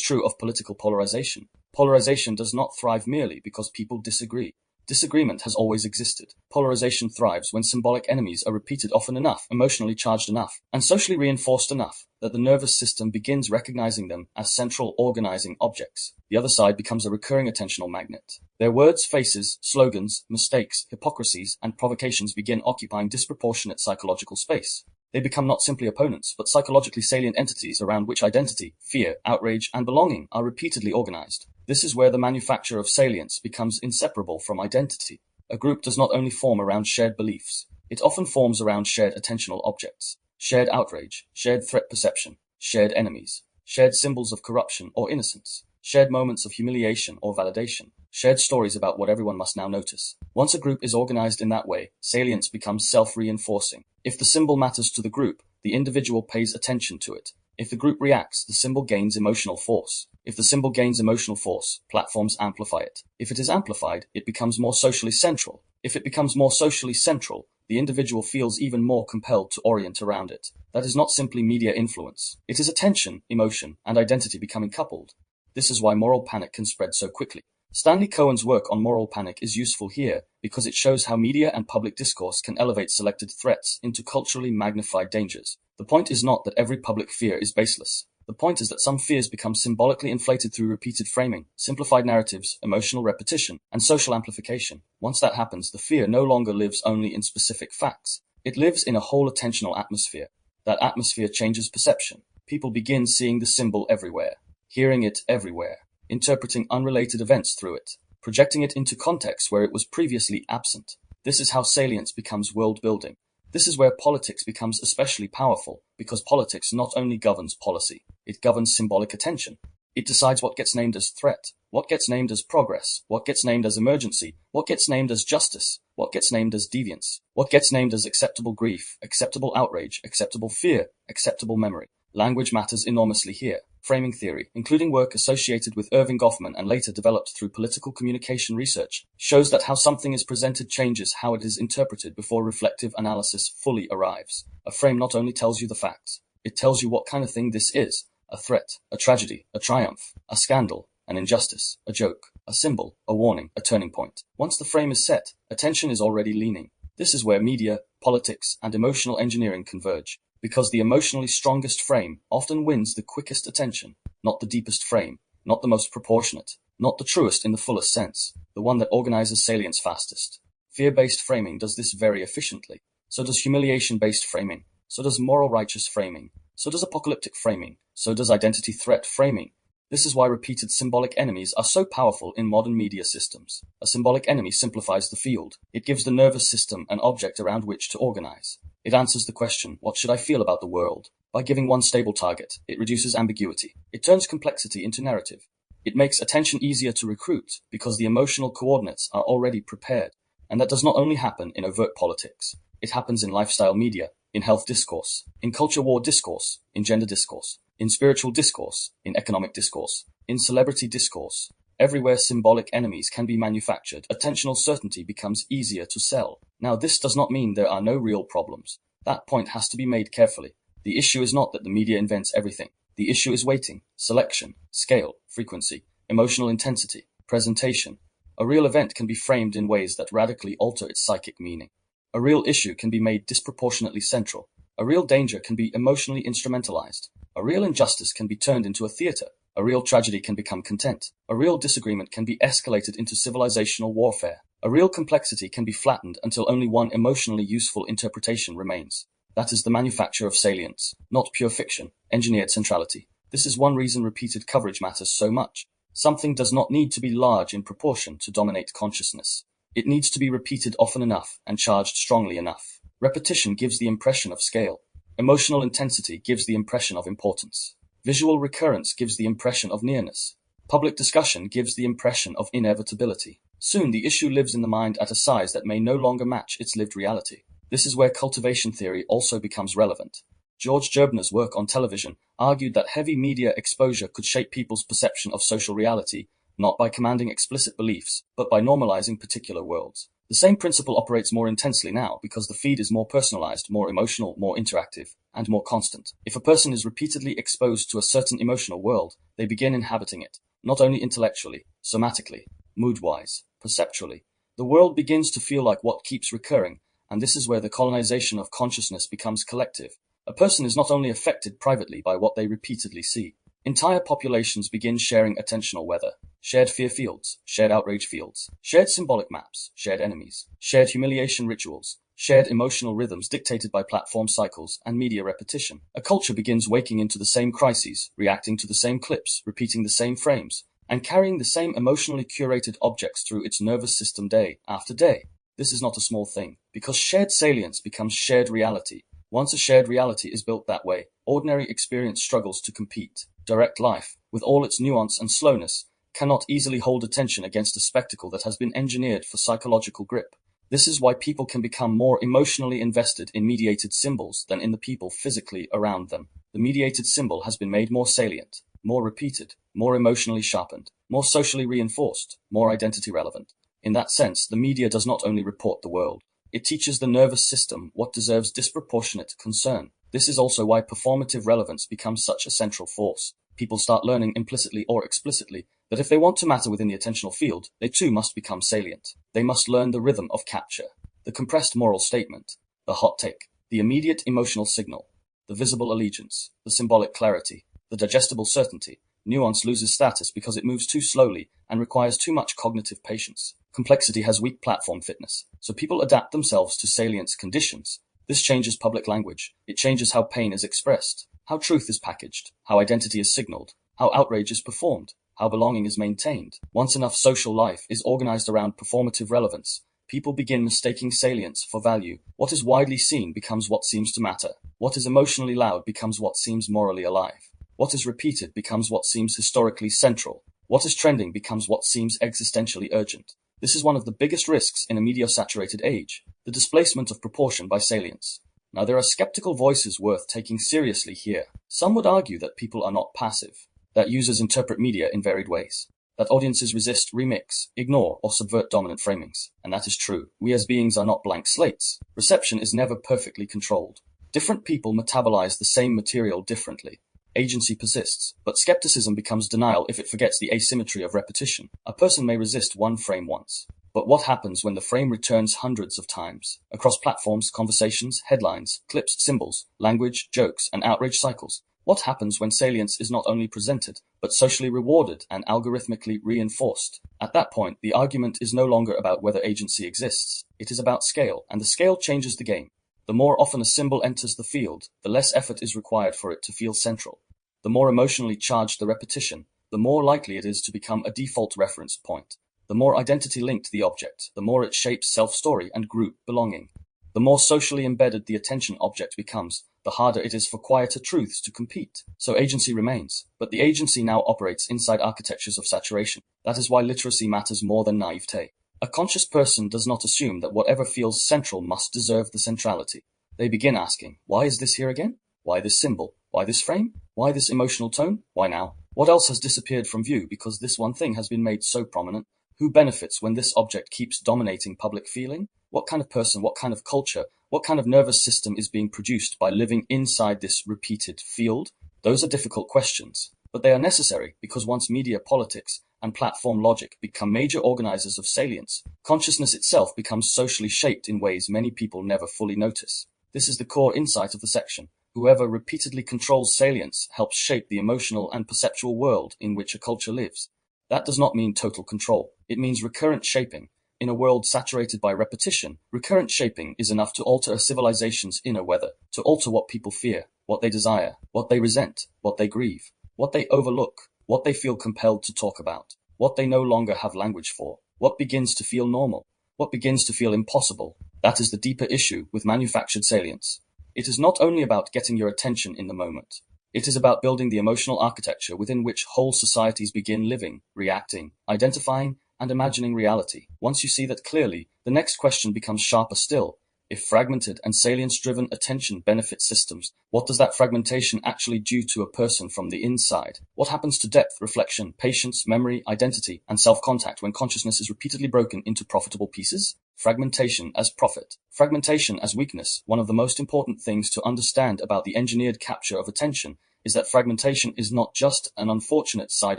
true of political polarization. Polarization does not thrive merely because people disagree. Disagreement has always existed. Polarization thrives when symbolic enemies are repeated often enough, emotionally charged enough, and socially reinforced enough that the nervous system begins recognizing them as central organizing objects. The other side becomes a recurring attentional magnet. Their words, faces, slogans, mistakes, hypocrisies, and provocations begin occupying disproportionate psychological space. They become not simply opponents, but psychologically salient entities around which identity, fear, outrage, and belonging are repeatedly organized. This is where the manufacture of salience becomes inseparable from identity. A group does not only form around shared beliefs, it often forms around shared attentional objects, shared outrage, shared threat perception, shared enemies, shared symbols of corruption or innocence, shared moments of humiliation or validation. shared stories about what everyone must now notice. Once a group is organized in that way, salience becomes self-reinforcing. If the symbol matters to the group, the individual pays attention to it. If the group reacts, the symbol gains emotional force. If the symbol gains emotional force, platforms amplify it. If it is amplified, it becomes more socially central. If it becomes more socially central, the individual feels even more compelled to orient around it. That is not simply media influence. It is attention, emotion, and identity becoming coupled. This is why moral panic can spread so quickly. Stanley Cohen's work on moral panic is useful here because it shows how media and public discourse can elevate selected threats into culturally magnified dangers. The point is not that every public fear is baseless. The point is that some fears become symbolically inflated through repeated framing, simplified narratives, emotional repetition, and social amplification. Once that happens, the fear no longer lives only in specific facts. It lives in a whole attentional atmosphere. That atmosphere changes perception. People begin seeing the symbol everywhere, hearing it everywhere, interpreting unrelated events through it, projecting it into contexts where it was previously absent. This is how salience becomes world-building. This is where politics becomes especially powerful, because politics not only governs policy, it governs symbolic attention. It decides what gets named as threat, what gets named as progress, what gets named as emergency, what gets named as justice, what gets named as deviance, what gets named as acceptable grief, acceptable outrage, acceptable fear, acceptable memory. Language matters enormously here. Framing theory, including work associated with Irving Goffman and later developed through political communication research, shows that how something is presented changes how it is interpreted before reflective analysis fully arrives. A frame not only tells you the facts, it tells you what kind of thing this is: a threat, a tragedy, a triumph, a scandal, an injustice, a joke, a symbol, a warning, a turning point. Once the frame is set, attention is already leaning. This is where media, politics, and emotional engineering converge. Because the emotionally strongest frame often wins the quickest attention, not the deepest frame, not the most proportionate, not the truest in the fullest sense, the one that organizes salience fastest. Fear-based framing does this very efficiently. So does humiliation-based framing. So does moral righteous framing. So does apocalyptic framing. So does identity threat framing. This is why repeated symbolic enemies are so powerful in modern media systems. A symbolic enemy simplifies the field. It gives the nervous system an object around which to organize. It answers the question, what should I feel about the world? By giving one stable target, it reduces ambiguity. It turns complexity into narrative. It makes attention easier to recruit because the emotional coordinates are already prepared. And that does not only happen in overt politics. It happens in lifestyle media, in health discourse, in culture war discourse, in gender discourse, in spiritual discourse, in economic discourse, in celebrity discourse. Everywhere symbolic enemies can be manufactured, attentional certainty becomes easier to sell. Now, this does not mean there are no real problems. That point has to be made carefully. The issue is not that the media invents everything. The issue is weighting, selection, scale, frequency, emotional intensity, presentation. A real event can be framed in ways that radically alter its psychic meaning. A real issue can be made disproportionately central. A real danger can be emotionally instrumentalized. A real injustice can be turned into a theater. A real tragedy can become content. A real disagreement can be escalated into civilizational warfare. A real complexity can be flattened until only one emotionally useful interpretation remains. That is the manufacture of salience, not pure fiction, engineered centrality. This is one reason repeated coverage matters so much. Something does not need to be large in proportion to dominate consciousness. It needs to be repeated often enough and charged strongly enough. Repetition gives the impression of scale. Emotional intensity gives the impression of importance. Visual recurrence gives the impression of nearness. Public discussion gives the impression of inevitability. Soon the issue lives in the mind at a size that may no longer match its lived reality. This is where cultivation theory also becomes relevant. George Gerbner's work on television argued that heavy media exposure could shape people's perception of social reality, not by commanding explicit beliefs, but by normalizing particular worlds. The same principle operates more intensely now because the feed is more personalized, more emotional, more interactive, and more constant. If a person is repeatedly exposed to a certain emotional world, they begin inhabiting it, not only intellectually, somatically, mood-wise, perceptually. The world begins to feel like what keeps recurring, and this is where the colonization of consciousness becomes collective. A person is not only affected privately by what they repeatedly see. Entire populations begin sharing attentional weather, shared fear fields, shared outrage fields, shared symbolic maps, shared enemies, shared humiliation rituals, shared emotional rhythms dictated by platform cycles and media repetition. A culture begins waking into the same crises, reacting to the same clips, repeating the same frames, and carrying the same emotionally curated objects through its nervous system day after day. This is not a small thing, because shared salience becomes shared reality. Once a shared reality is built that way, ordinary experience struggles to compete. Direct life, with all its nuance and slowness, cannot easily hold attention against a spectacle that has been engineered for psychological grip. This is why people can become more emotionally invested in mediated symbols than in the people physically around them. The mediated symbol has been made more salient, more repeated, more emotionally sharpened, more socially reinforced, more identity relevant. In that sense, the media does not only report the world, it teaches the nervous system what deserves disproportionate concern. This is also why performative relevance becomes such a central force. People start learning implicitly or explicitly that if they want to matter within the attentional field, they too must become salient. They must learn the rhythm of capture, the compressed moral statement, the hot take, the immediate emotional signal, the visible allegiance, the symbolic clarity, the digestible certainty. Nuance loses status because it moves too slowly and requires too much cognitive patience. Complexity has weak platform fitness, so people adapt themselves to salience conditions. This changes public language. It changes how pain is expressed, how truth is packaged, how identity is signaled, how outrage is performed, how belonging is maintained. Once enough social life is organized around performative relevance, people begin mistaking salience for value. What is widely seen becomes what seems to matter. What is emotionally loud becomes what seems morally alive. What is repeated becomes what seems historically central. What is trending becomes what seems existentially urgent. This is one of the biggest risks in a media-saturated age, the displacement of proportion by salience. Now, there are skeptical voices worth taking seriously here. Some would argue that people are not passive, that users interpret media in varied ways, that audiences resist, remix, ignore, or subvert dominant framings. And that is true. We as beings are not blank slates. Reception is never perfectly controlled. Different people metabolize the same material differently. Agency persists, but skepticism becomes denial if it forgets the asymmetry of repetition. A person may resist one frame once, but what happens when the frame returns hundreds of times? Across platforms, conversations, headlines, clips, symbols, language, jokes, and outrage cycles. What happens when salience is not only presented, but socially rewarded and algorithmically reinforced? At that point, the argument is no longer about whether agency exists. It is about scale, and the scale changes the game. The more often a symbol enters the field, the less effort is required for it to feel central. The more emotionally charged the repetition, the more likely it is to become a default reference point. The more identity linked the object, the more it shapes self-story and group belonging. The more socially embedded the attention object becomes, the harder it is for quieter truths to compete. So agency remains, but the agency now operates inside architectures of saturation. That is why literacy matters more than naivete. A conscious person does not assume that whatever feels central must deserve the centrality. They begin asking, why is this here again? Why this symbol? Why this frame? Why this emotional tone? Why now? What else has disappeared from view because this one thing has been made so prominent? Who benefits when this object keeps dominating public feeling? What kind of person, what kind of culture, what kind of nervous system is being produced by living inside this repeated field? Those are difficult questions, but they are necessary because once media politics and platform logic become major organizers of salience, consciousness itself becomes socially shaped in ways many people never fully notice. This is the core insight of the section. Whoever repeatedly controls salience helps shape the emotional and perceptual world in which a culture lives. That does not mean total control. It means recurrent shaping. In a world saturated by repetition, recurrent shaping is enough to alter a civilization's inner weather, to alter what people fear, what they desire, what they resent, what they grieve, what they overlook, what they feel compelled to talk about, what they no longer have language for, what begins to feel normal, what begins to feel impossible. That is the deeper issue with manufactured salience. It is not only about getting your attention in the moment. It is about building the emotional architecture within which whole societies begin living, reacting, identifying, and imagining reality. Once you see that clearly, the next question becomes sharper still. If fragmented and salience-driven attention benefits systems, what does that fragmentation actually do to a person from the inside? What happens to depth, reflection, patience, memory, identity, and self-contact when consciousness is repeatedly broken into profitable pieces? Fragmentation as profit. Fragmentation as weakness. One of the most important things to understand about the engineered capture of attention is that fragmentation is not just an unfortunate side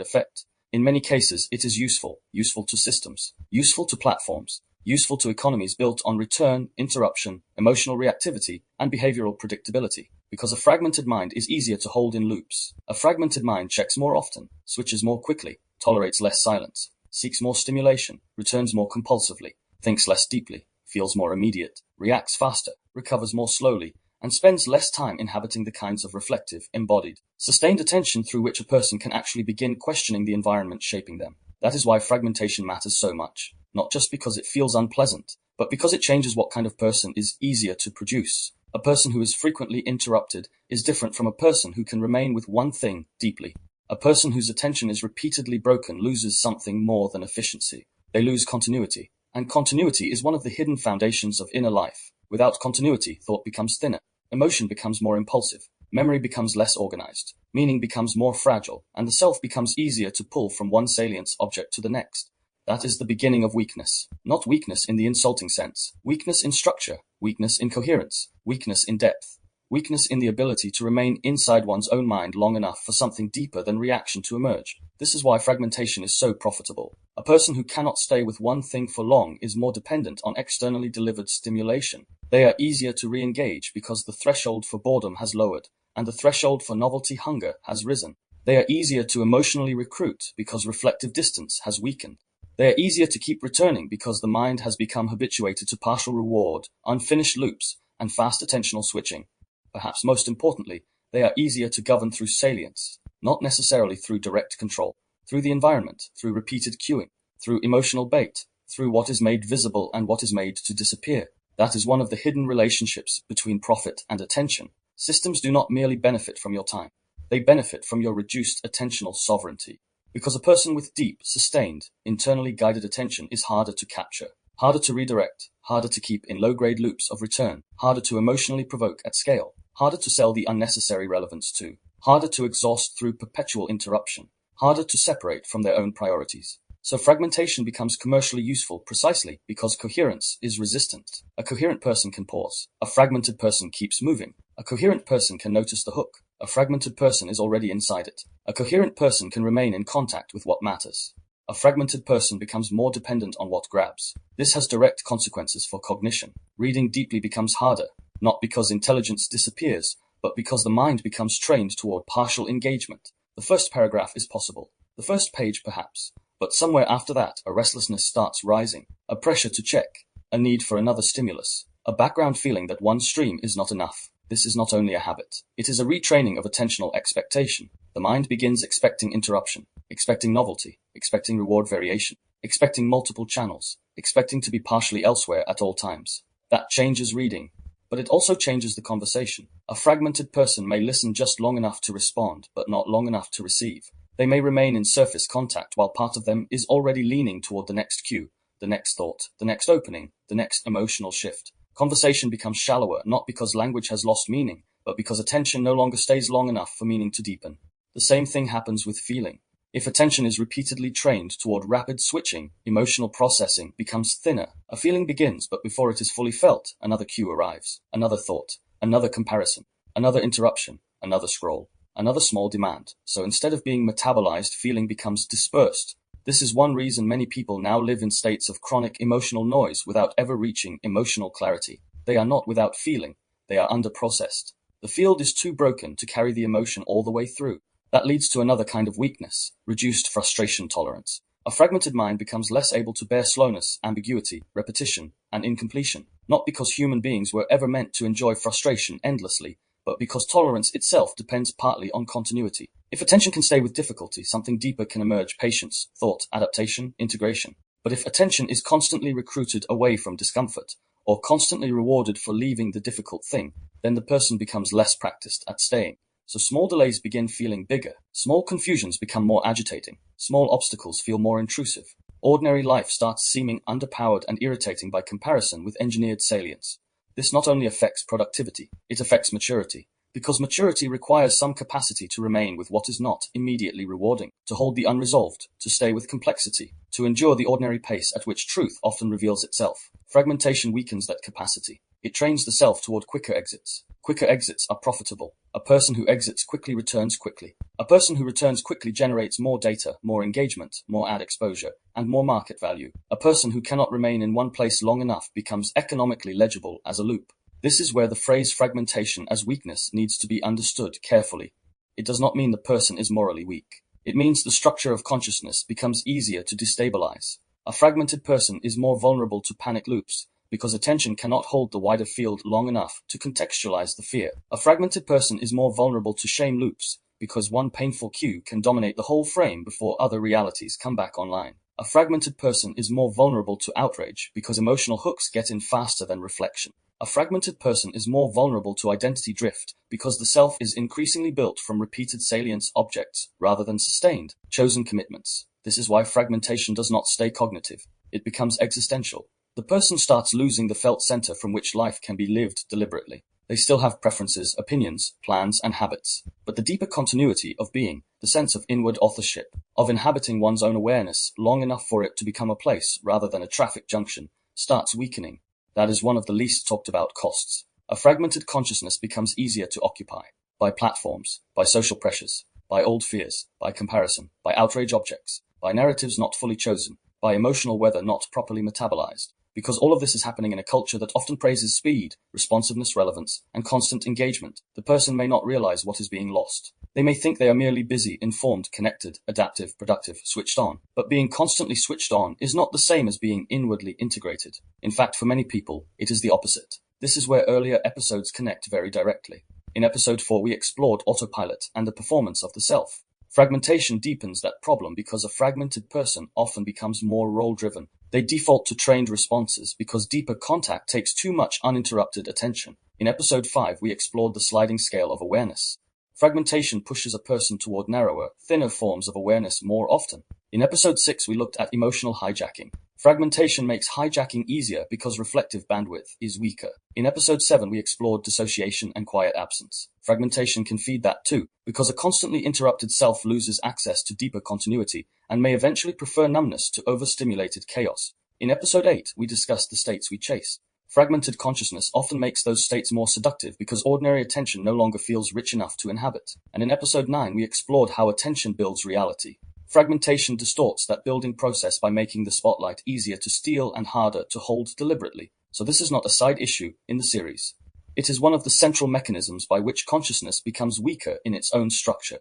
effect. In many cases, it is useful to systems, useful to platforms, useful to economies built on return, interruption, emotional reactivity, and behavioral predictability. Because a fragmented mind is easier to hold in loops. A fragmented mind checks more often, switches more quickly, tolerates less silence, seeks more stimulation, returns more compulsively, thinks less deeply, feels more immediate, reacts faster, recovers more slowly, and spends less time inhabiting the kinds of reflective, embodied, sustained attention through which a person can actually begin questioning the environment shaping them. That is why fragmentation matters so much, not just because it feels unpleasant, but because it changes what kind of person is easier to produce. A person who is frequently interrupted is different from a person who can remain with one thing deeply. A person whose attention is repeatedly broken loses something more than efficiency. They lose continuity. And continuity is one of the hidden foundations of inner life. Without continuity, thought becomes thinner, emotion becomes more impulsive, memory becomes less organized, meaning becomes more fragile, and the self becomes easier to pull from one salient object to the next. That is the beginning of weakness. Not weakness in the insulting sense. Weakness in structure, weakness in coherence, weakness in depth, weakness in the ability to remain inside one's own mind long enough for something deeper than reaction to emerge. This is why fragmentation is so profitable. A person who cannot stay with one thing for long is more dependent on externally delivered stimulation. They are easier to re-engage because the threshold for boredom has lowered, and the threshold for novelty hunger has risen. They are easier to emotionally recruit because reflective distance has weakened. They are easier to keep returning because the mind has become habituated to partial reward, unfinished loops, and fast attentional switching. Perhaps most importantly, they are easier to govern through salience, not necessarily through direct control, through the environment, through repeated cueing, through emotional bait, through what is made visible and what is made to disappear. That is one of the hidden relationships between profit and attention. Systems do not merely benefit from your time. They benefit from your reduced attentional sovereignty. Because a person with deep, sustained, internally guided attention is harder to capture, harder to redirect, harder to keep in low-grade loops of return, harder to emotionally provoke at scale, harder to sell the unnecessary relevance to, harder to exhaust through perpetual interruption, harder to separate from their own priorities. So fragmentation becomes commercially useful precisely because coherence is resistant. A coherent person can pause. A fragmented person keeps moving. A coherent person can notice the hook. A fragmented person is already inside it. A coherent person can remain in contact with what matters. A fragmented person becomes more dependent on what grabs. This has direct consequences for cognition. Reading deeply becomes harder, not because intelligence disappears, but because the mind becomes trained toward partial engagement. The first paragraph is possible. The first page perhaps. But somewhere after that, a restlessness starts rising, a pressure to check, a need for another stimulus, a background feeling that one stream is not enough. This is not only a habit. It is a retraining of attentional expectation. The mind begins expecting interruption, expecting novelty, expecting reward variation, expecting multiple channels, expecting to be partially elsewhere at all times. That changes reading, but it also changes the conversation. A fragmented person may listen just long enough to respond, but not long enough to receive. They may remain in surface contact while part of them is already leaning toward the next cue, the next thought, the next opening, the next emotional shift. Conversation becomes shallower, not because language has lost meaning, but because attention no longer stays long enough for meaning to deepen. The same thing happens with feeling. If attention is repeatedly trained toward rapid switching, emotional processing becomes thinner. A feeling begins, but before it is fully felt, another cue arrives, another thought, another comparison, another interruption, another scroll, another small demand. So instead of being metabolized, feeling becomes dispersed. This is one reason many people now live in states of chronic emotional noise without ever reaching emotional clarity. They are not without feeling, they are underprocessed. The field is too broken to carry the emotion all the way through. That leads to another kind of weakness, reduced frustration tolerance. A fragmented mind becomes less able to bear slowness, ambiguity, repetition, and incompletion, not because human beings were ever meant to enjoy frustration endlessly, but because tolerance itself depends partly on continuity. If attention can stay with difficulty, something deeper can emerge: patience, thought, adaptation, integration. But if attention is constantly recruited away from discomfort, or constantly rewarded for leaving the difficult thing, then the person becomes less practiced at staying. So small delays begin feeling bigger, small confusions become more agitating, small obstacles feel more intrusive. Ordinary life starts seeming underpowered and irritating by comparison with engineered salience. This not only affects productivity, it affects maturity, because maturity requires some capacity to remain with what is not immediately rewarding, to hold the unresolved, to stay with complexity, to endure the ordinary pace at which truth often reveals itself. Fragmentation weakens that capacity. It trains the self toward quicker exits. Quicker exits are profitable. A person who exits quickly returns quickly. A person who returns quickly generates more data, more engagement, more ad exposure, and more market value. A person who cannot remain in one place long enough becomes economically legible as a loop. This is where the phrase fragmentation as weakness needs to be understood carefully. It does not mean the person is morally weak. It means the structure of consciousness becomes easier to destabilize. A fragmented person is more vulnerable to panic loops, because attention cannot hold the wider field long enough to contextualize the fear. A fragmented person is more vulnerable to shame loops, because one painful cue can dominate the whole frame before other realities come back online. A fragmented person is more vulnerable to outrage, because emotional hooks get in faster than reflection. A fragmented person is more vulnerable to identity drift because the self is increasingly built from repeated salience objects rather than sustained, chosen commitments. This is why fragmentation does not stay cognitive. It becomes existential. The person starts losing the felt center from which life can be lived deliberately. They still have preferences, opinions, plans, and habits. But the deeper continuity of being, the sense of inward authorship, of inhabiting one's own awareness long enough for it to become a place rather than a traffic junction, starts weakening. That is one of the least talked about costs. A fragmented consciousness becomes easier to occupy by platforms, by social pressures, by old fears, by comparison, by outrage objects, by narratives not fully chosen, by emotional weather not properly metabolized. Because all of this is happening in a culture that often praises speed, responsiveness, relevance, and constant engagement, the person may not realize what is being lost. They may think they are merely busy, informed, connected, adaptive, productive, switched on. But being constantly switched on is not the same as being inwardly integrated. In fact, for many people, it is the opposite. This is where earlier episodes connect very directly. In episode 4, we explored autopilot and the performance of the self. Fragmentation deepens that problem because a fragmented person often becomes more role-driven. They default to trained responses because deeper contact takes too much uninterrupted attention. In episode 5, we explored the sliding scale of awareness. Fragmentation pushes a person toward narrower, thinner forms of awareness more often. In episode 6, we looked at emotional hijacking. Fragmentation makes hijacking easier because reflective bandwidth is weaker. In episode 7, we explored dissociation and quiet absence. Fragmentation can feed that too, because a constantly interrupted self loses access to deeper continuity and may eventually prefer numbness to overstimulated chaos. In episode 8, we discussed the states we chase. Fragmented consciousness often makes those states more seductive because ordinary attention no longer feels rich enough to inhabit. And in episode 9, we explored how attention builds reality. Fragmentation distorts that building process by making the spotlight easier to steal and harder to hold deliberately. So this is not a side issue in the series. It is one of the central mechanisms by which consciousness becomes weaker in its own structure.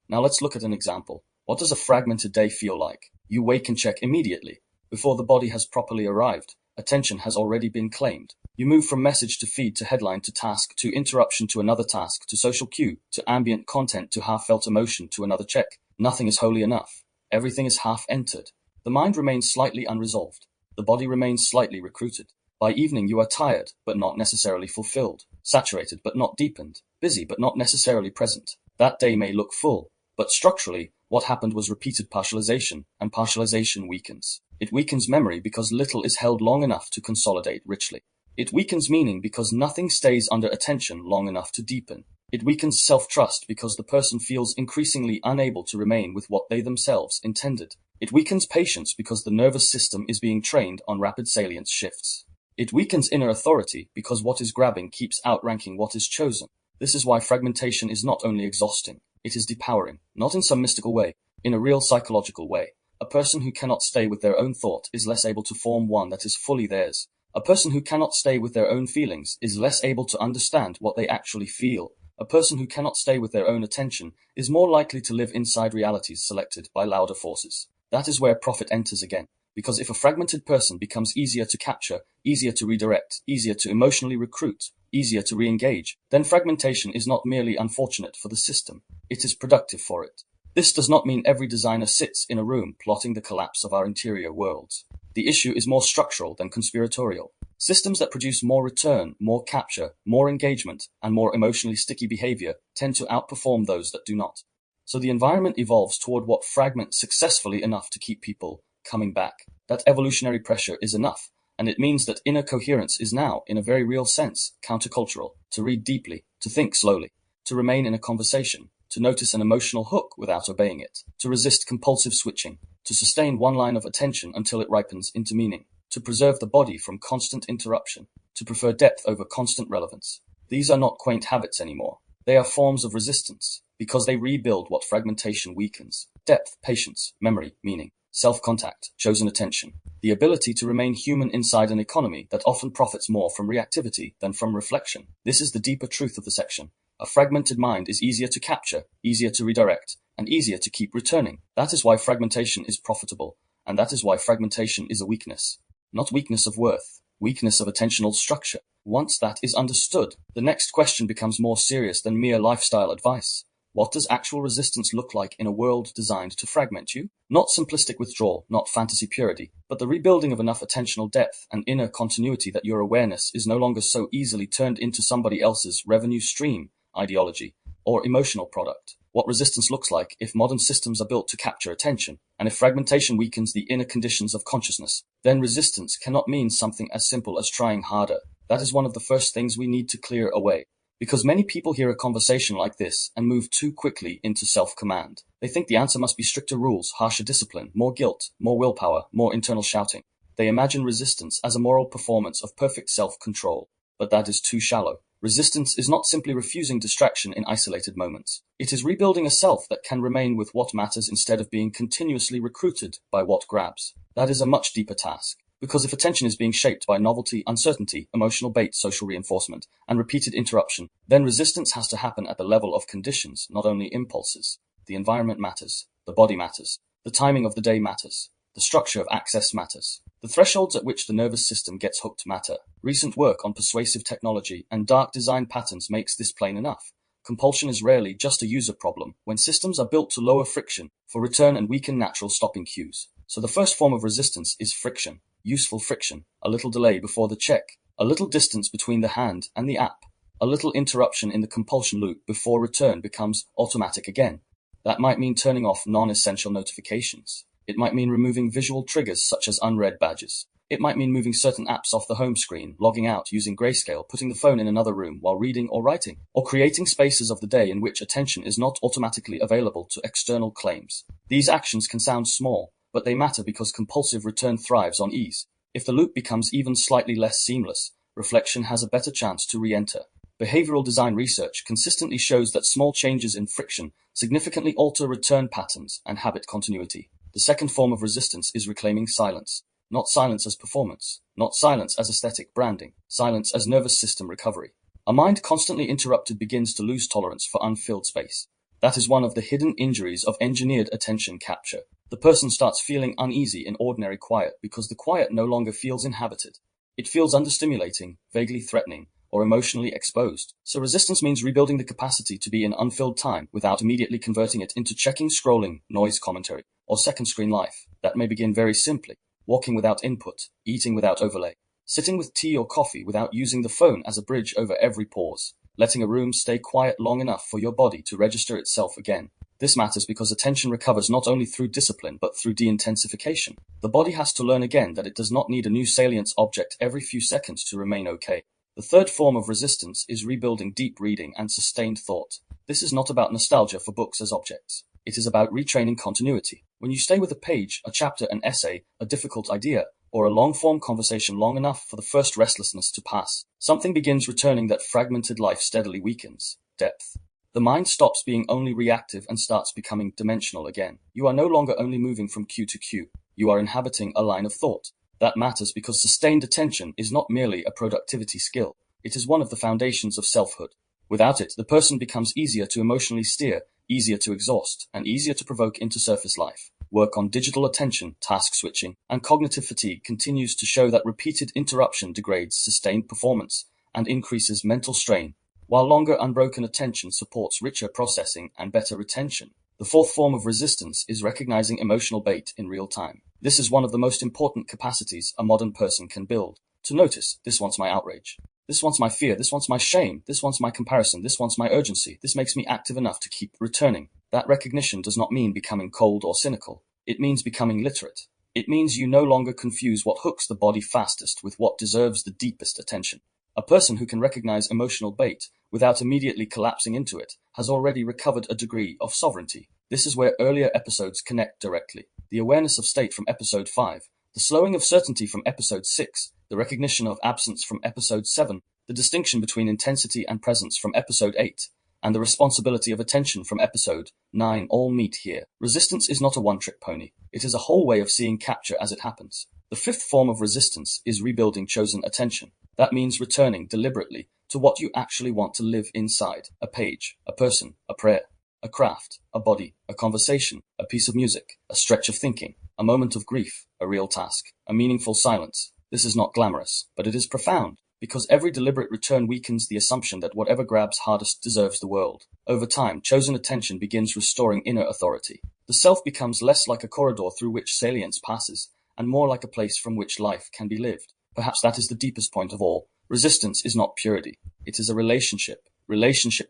Now let's look at an example. What does a fragmented day feel like? You wake and check immediately. Before the body has properly arrived, attention has already been claimed. You move from message to feed to headline to task to interruption to another task to social cue to ambient content to half-felt emotion to another check. Nothing is wholly enough. Everything is half-entered. The mind remains slightly unresolved. The body remains slightly recruited. By evening you are tired, but not necessarily fulfilled. Saturated, but not deepened. Busy, but not necessarily present. That day may look full, but structurally, what happened was repeated partialization, and partialization weakens. It weakens memory because little is held long enough to consolidate richly. It weakens meaning because nothing stays under attention long enough to deepen. It weakens self-trust because the person feels increasingly unable to remain with what they themselves intended. It weakens patience because the nervous system is being trained on rapid salience shifts. It weakens inner authority because what is grabbing keeps outranking what is chosen. This is why fragmentation is not only exhausting, it is depowering, not in some mystical way, in a real psychological way. A person who cannot stay with their own thought is less able to form one that is fully theirs. A person who cannot stay with their own feelings is less able to understand what they actually feel. A person who cannot stay with their own attention is more likely to live inside realities selected by louder forces. That is where profit enters again. Because if a fragmented person becomes easier to capture, easier to redirect, easier to emotionally recruit, easier to re-engage, then fragmentation is not merely unfortunate for the system, it is productive for it. This does not mean every designer sits in a room plotting the collapse of our interior worlds. The issue is more structural than conspiratorial. Systems that produce more return, more capture, more engagement, and more emotionally sticky behavior tend to outperform those that do not. So the environment evolves toward what fragments successfully enough to keep people coming back. That evolutionary pressure is enough, and it means that inner coherence is now, in a very real sense, countercultural. To read deeply, to think slowly, to remain in a conversation, to notice an emotional hook without obeying it, to resist compulsive switching, to sustain one line of attention until it ripens into meaning, to preserve the body from constant interruption, to prefer depth over constant relevance. These are not quaint habits anymore. They are forms of resistance, because they rebuild what fragmentation weakens. Depth, patience, memory, meaning, self-contact, chosen attention. The ability to remain human inside an economy that often profits more from reactivity than from reflection. This is the deeper truth of the section. A fragmented mind is easier to capture, easier to redirect, and easier to keep returning. That is why fragmentation is profitable, and that is why fragmentation is a weakness. Not weakness of worth, weakness of attentional structure. Once that is understood, the next question becomes more serious than mere lifestyle advice. What does actual resistance look like in a world designed to fragment you? Not simplistic withdrawal, not fantasy purity, but the rebuilding of enough attentional depth and inner continuity that your awareness is no longer so easily turned into somebody else's revenue stream, ideology, or emotional product. What resistance looks like if modern systems are built to capture attention, and if fragmentation weakens the inner conditions of consciousness, then resistance cannot mean something as simple as trying harder. That is one of the first things we need to clear away. Because many people hear a conversation like this and move too quickly into self-command. They think the answer must be stricter rules, harsher discipline, more guilt, more willpower, more internal shouting. They imagine resistance as a moral performance of perfect self-control. But that is too shallow. Resistance is not simply refusing distraction in isolated moments. It is rebuilding a self that can remain with what matters instead of being continuously recruited by what grabs. That is a much deeper task. Because if attention is being shaped by novelty, uncertainty, emotional bait, social reinforcement, and repeated interruption, then resistance has to happen at the level of conditions, not only impulses. The environment matters. The body matters. The timing of the day matters. The structure of access matters. The thresholds at which the nervous system gets hooked matter. Recent work on persuasive technology and dark design patterns makes this plain enough. Compulsion is rarely just a user problem when systems are built to lower friction for return and weaken natural stopping cues. So the first form of resistance is friction. Useful friction, a little delay before the check, a little distance between the hand and the app, a little interruption in the compulsion loop before return becomes automatic again. That might mean turning off non-essential notifications. It might mean removing visual triggers such as unread badges. It might mean moving certain apps off the home screen, logging out using grayscale, putting the phone in another room while reading or writing, or creating spaces of the day in which attention is not automatically available to external claims. These actions can sound small, but they matter because compulsive return thrives on ease. If the loop becomes even slightly less seamless, reflection has a better chance to re-enter. Behavioral design research consistently shows that small changes in friction significantly alter return patterns and habit continuity. The second form of resistance is reclaiming silence. Not silence as performance, not silence as aesthetic branding, silence as nervous system recovery. A mind constantly interrupted begins to lose tolerance for unfilled space. That is one of the hidden injuries of engineered attention capture. The person starts feeling uneasy in ordinary quiet because the quiet no longer feels inhabited. It feels understimulating, vaguely threatening, or emotionally exposed. So resistance means rebuilding the capacity to be in unfilled time without immediately converting it into checking, scrolling, noise commentary, or second screen life. That may begin very simply. Walking without input, eating without overlay, sitting with tea or coffee without using the phone as a bridge over every pause, letting a room stay quiet long enough for your body to register itself again. This matters because attention recovers not only through discipline but through de-intensification. The body has to learn again that it does not need a new salience object every few seconds to remain okay. The third form of resistance is rebuilding deep reading and sustained thought. This is not about nostalgia for books as objects. It is about retraining continuity. When you stay with a page, a chapter, an essay, a difficult idea, or a long-form conversation long enough for the first restlessness to pass, something begins returning that fragmented life steadily weakens. Depth. The mind stops being only reactive and starts becoming dimensional again. You are no longer only moving from cue to cue. You are inhabiting a line of thought. That matters because sustained attention is not merely a productivity skill. It is one of the foundations of selfhood. Without it, the person becomes easier to emotionally steer, easier to exhaust, and easier to provoke into surface life. Work on digital attention, task switching, and cognitive fatigue continues to show that repeated interruption degrades sustained performance and increases mental strain, while longer unbroken attention supports richer processing and better retention. The fourth form of resistance is recognizing emotional bait in real time. This is one of the most important capacities a modern person can build. To notice, this wants my outrage. This wants my fear. This wants my shame. This wants my comparison. This wants my urgency. This makes me active enough to keep returning. That recognition does not mean becoming cold or cynical. It means becoming literate. It means you no longer confuse what hooks the body fastest with what deserves the deepest attention. A person who can recognize emotional bait without immediately collapsing into it has already recovered a degree of sovereignty. This is where earlier episodes connect directly. The awareness of state from episode 5, the slowing of certainty from episode 6, the recognition of absence from episode 7, the distinction between intensity and presence from episode 8, and the responsibility of attention from episode 9 all meet here. Resistance is not a one-trick pony. It is a whole way of seeing capture as it happens. The fifth form of resistance is rebuilding chosen attention. That means returning deliberately to what you actually want to live inside: a page, a person, a prayer, a craft, a body, a conversation, a piece of music, a stretch of thinking, a moment of grief, a real task, a meaningful silence. This is not glamorous, but it is profound. because every deliberate return weakens the assumption that whatever grabs hardest deserves the world. Over time, chosen attention begins restoring inner authority. The self becomes less like a corridor through which salience passes, and more like a place from which life can be lived. Perhaps that is the deepest point of all. Resistance is not purity. It is a relationship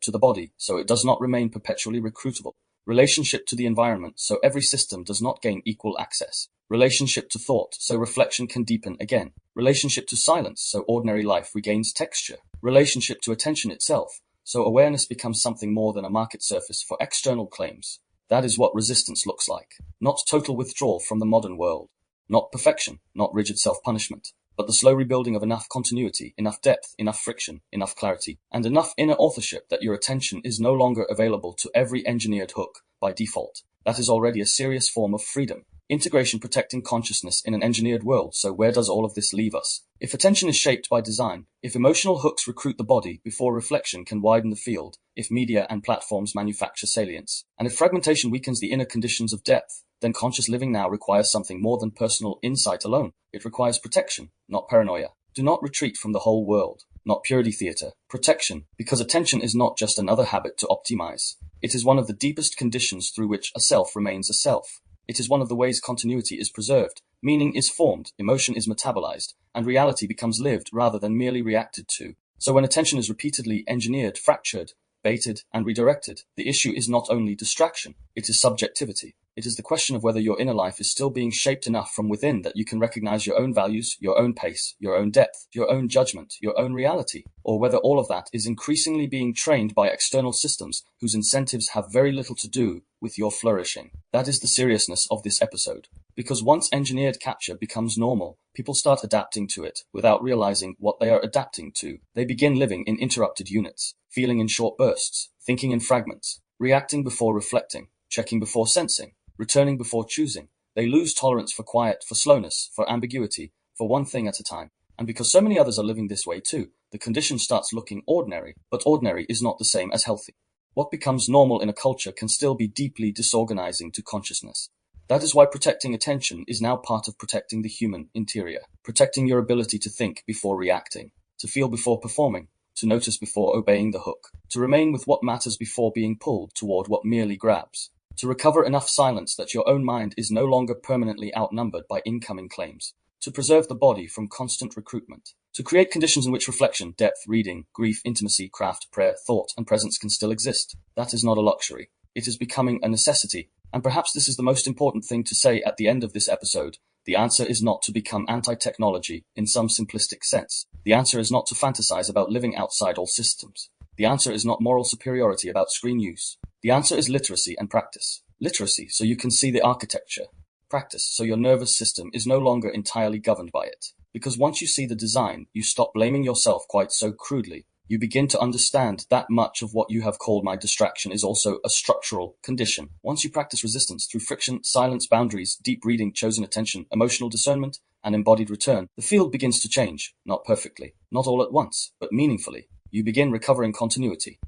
to the body, so it does not remain perpetually recruitable. Relationship to the environment, so every system does not gain equal access. Relationship to thought, so reflection can deepen again. Relationship to silence, so ordinary life regains texture. Relationship to attention itself, so awareness becomes something more than a market surface for external claims. That is what resistance looks like. Not total withdrawal from the modern world. Not perfection, not rigid self-punishment, but the slow rebuilding of enough continuity, enough depth, enough friction, enough clarity, and enough inner authorship that your attention is no longer available to every engineered hook by default. That is already a serious form of freedom. Integration protecting consciousness in an engineered world, so where does all of this leave us? If attention is shaped by design, if emotional hooks recruit the body before reflection can widen the field, if media and platforms manufacture salience, and if fragmentation weakens the inner conditions of depth, then conscious living now requires something more than personal insight alone. It requires protection, not paranoia. Do not retreat from the whole world, not purity theater. Protection, because attention is not just another habit to optimize. It is one of the deepest conditions through which a self remains a self. It is one of the ways continuity is preserved, meaning is formed, emotion is metabolized, and reality becomes lived rather than merely reacted to. So when attention is repeatedly engineered, fractured, baited, and redirected, the issue is not only distraction, it is subjectivity. It is the question of whether your inner life is still being shaped enough from within that you can recognize your own values, your own pace, your own depth, your own judgment, your own reality, or whether all of that is increasingly being trained by external systems whose incentives have very little to do with your flourishing. That is the seriousness of this episode. Because once engineered capture becomes normal, people start adapting to it without realizing what they are adapting to. They begin living in interrupted units, feeling in short bursts, thinking in fragments, reacting before reflecting, checking before sensing, returning before choosing. They lose tolerance for quiet, for slowness, for ambiguity, for one thing at a time. And because so many others are living this way too, the condition starts looking ordinary, but ordinary is not the same as healthy. What becomes normal in a culture can still be deeply disorganizing to consciousness. That is why protecting attention is now part of protecting the human interior, protecting your ability to think before reacting, to feel before performing, to notice before obeying the hook, to remain with what matters before being pulled toward what merely grabs, to recover enough silence that your own mind is no longer permanently outnumbered by incoming claims, to preserve the body from constant recruitment, to create conditions in which reflection, depth, reading, grief, intimacy, craft, prayer, thought, and presence can still exist. That is not a luxury. It is becoming a necessity. And perhaps this is the most important thing to say at the end of this episode. The answer is not to become anti-technology in some simplistic sense. The answer is not to fantasize about living outside all systems. The answer is not moral superiority about screen use. The answer is literacy and practice. Literacy, so you can see the architecture. Practice, so your nervous system is no longer entirely governed by it. Because once you see the design, you stop blaming yourself quite so crudely. You begin to understand that much of what you have called my distraction is also a structural condition. Once you practice resistance through friction, silence, boundaries, deep reading, chosen attention, emotional discernment, and embodied return, the field begins to change, not perfectly, not all at once, but meaningfully. You begin recovering continuity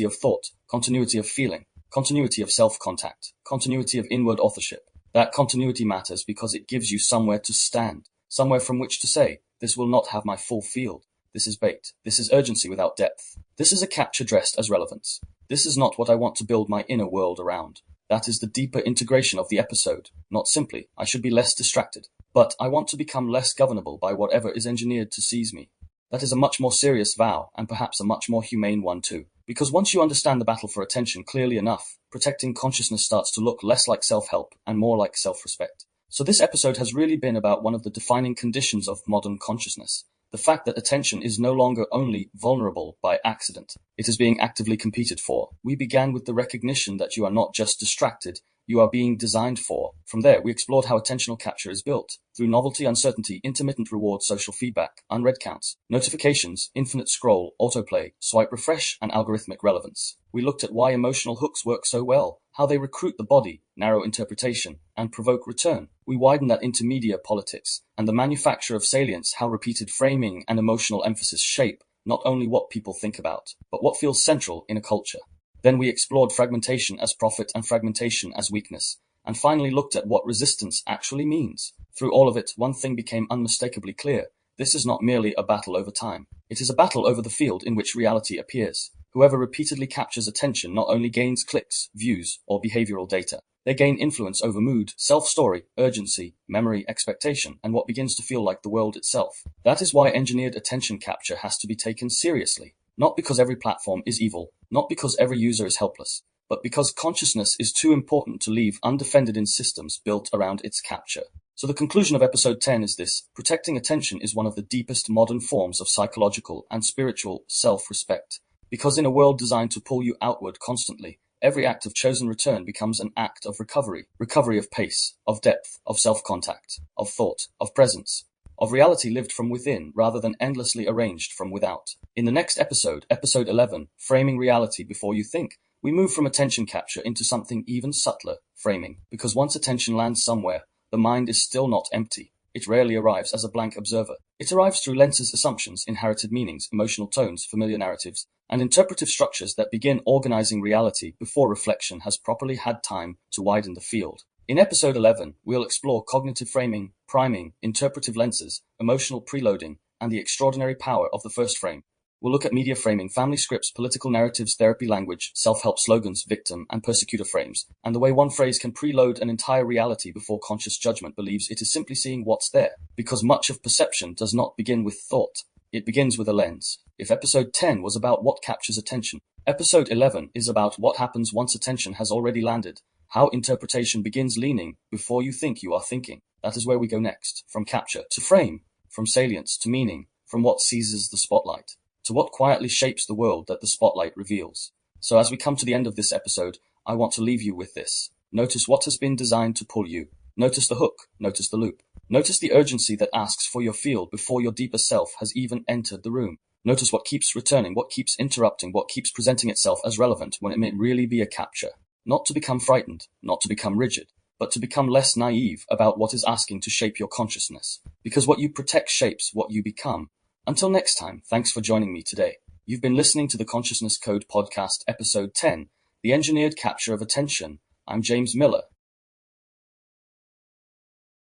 of thought, continuity of feeling, continuity of self-contact, continuity of inward authorship. That continuity matters because it gives you somewhere to stand, somewhere from which to say, this will not have my full field. This is bait. This is urgency without depth. This is a capture dressed as relevance. This is not what I want to build my inner world around. That is the deeper integration of the episode. Not simply, I should be less distracted, but I want to become less governable by whatever is engineered to seize me. That is a much more serious vow, and perhaps a much more humane one too. Because once you understand the battle for attention clearly enough, protecting consciousness starts to look less like self-help and more like self-respect. So this episode has really been about one of the defining conditions of modern consciousness. The fact that attention is no longer only vulnerable by accident. It is being actively competed for. We began with the recognition that you are not just distracted, you are being designed for. From there, we explored how attentional capture is built. Through novelty, uncertainty, intermittent reward, social feedback, unread counts, notifications, infinite scroll, autoplay, swipe refresh, and algorithmic relevance. We looked at why emotional hooks work so well, how they recruit the body, narrow interpretation, and provoke return. We widened that into media politics, and the manufacture of salience, how repeated framing and emotional emphasis shape not only what people think about, but what feels central in a culture. Then we explored fragmentation as profit and fragmentation as weakness, and finally looked at what resistance actually means. Through all of it, one thing became unmistakably clear. This is not merely a battle over time. It is a battle over the field in which reality appears. Whoever repeatedly captures attention not only gains clicks, views, or behavioral data, they gain influence over mood, self-story, urgency, memory, expectation, and what begins to feel like the world itself. That is why engineered attention capture has to be taken seriously. Not because every platform is evil, not because every user is helpless, but because consciousness is too important to leave undefended in systems built around its capture. So the conclusion of episode 10 is this: protecting attention is one of the deepest modern forms of psychological and spiritual self-respect. Because in a world designed to pull you outward constantly, every act of chosen return becomes an act of recovery. Recovery of pace, of depth, of self-contact, of thought, of presence, of reality lived from within rather than endlessly arranged from without. In the next episode, episode 11, Framing Reality Before You Think, we move from attention capture into something even subtler, framing. Because once attention lands somewhere, the mind is still not empty. It rarely arrives as a blank observer. It arrives through lenses, assumptions, inherited meanings, emotional tones, familiar narratives, and interpretive structures that begin organizing reality before reflection has properly had time to widen the field. In episode 11, we'll explore cognitive framing, priming, interpretive lenses, emotional preloading, and the extraordinary power of the first frame. We'll look at media framing, family scripts, political narratives, therapy language, self-help slogans, victim and persecutor frames, and the way one phrase can preload an entire reality before conscious judgment believes it is simply seeing what's there. Because much of perception does not begin with thought. It begins with a lens. If episode 10 was about what captures attention, episode 11 is about what happens once attention has already landed, how interpretation begins leaning before you think you are thinking. That is where we go next. From capture to frame, from salience to meaning, from what seizes the spotlight to what quietly shapes the world that the spotlight reveals. So as we come to the end of this episode, I want to leave you with this. Notice what has been designed to pull you. Notice the hook. Notice the loop. Notice the urgency that asks for your field before your deeper self has even entered the room. Notice what keeps returning, what keeps interrupting, what keeps presenting itself as relevant when it may really be a capture. Not to become frightened, not to become rigid, but to become less naive about what is asking to shape your consciousness. Because what you protect shapes what you become. Until next time, thanks for joining me today. You've been listening to the Consciousness Code Podcast, Episode 10, The Engineered Capture of Attention. I'm James Miller,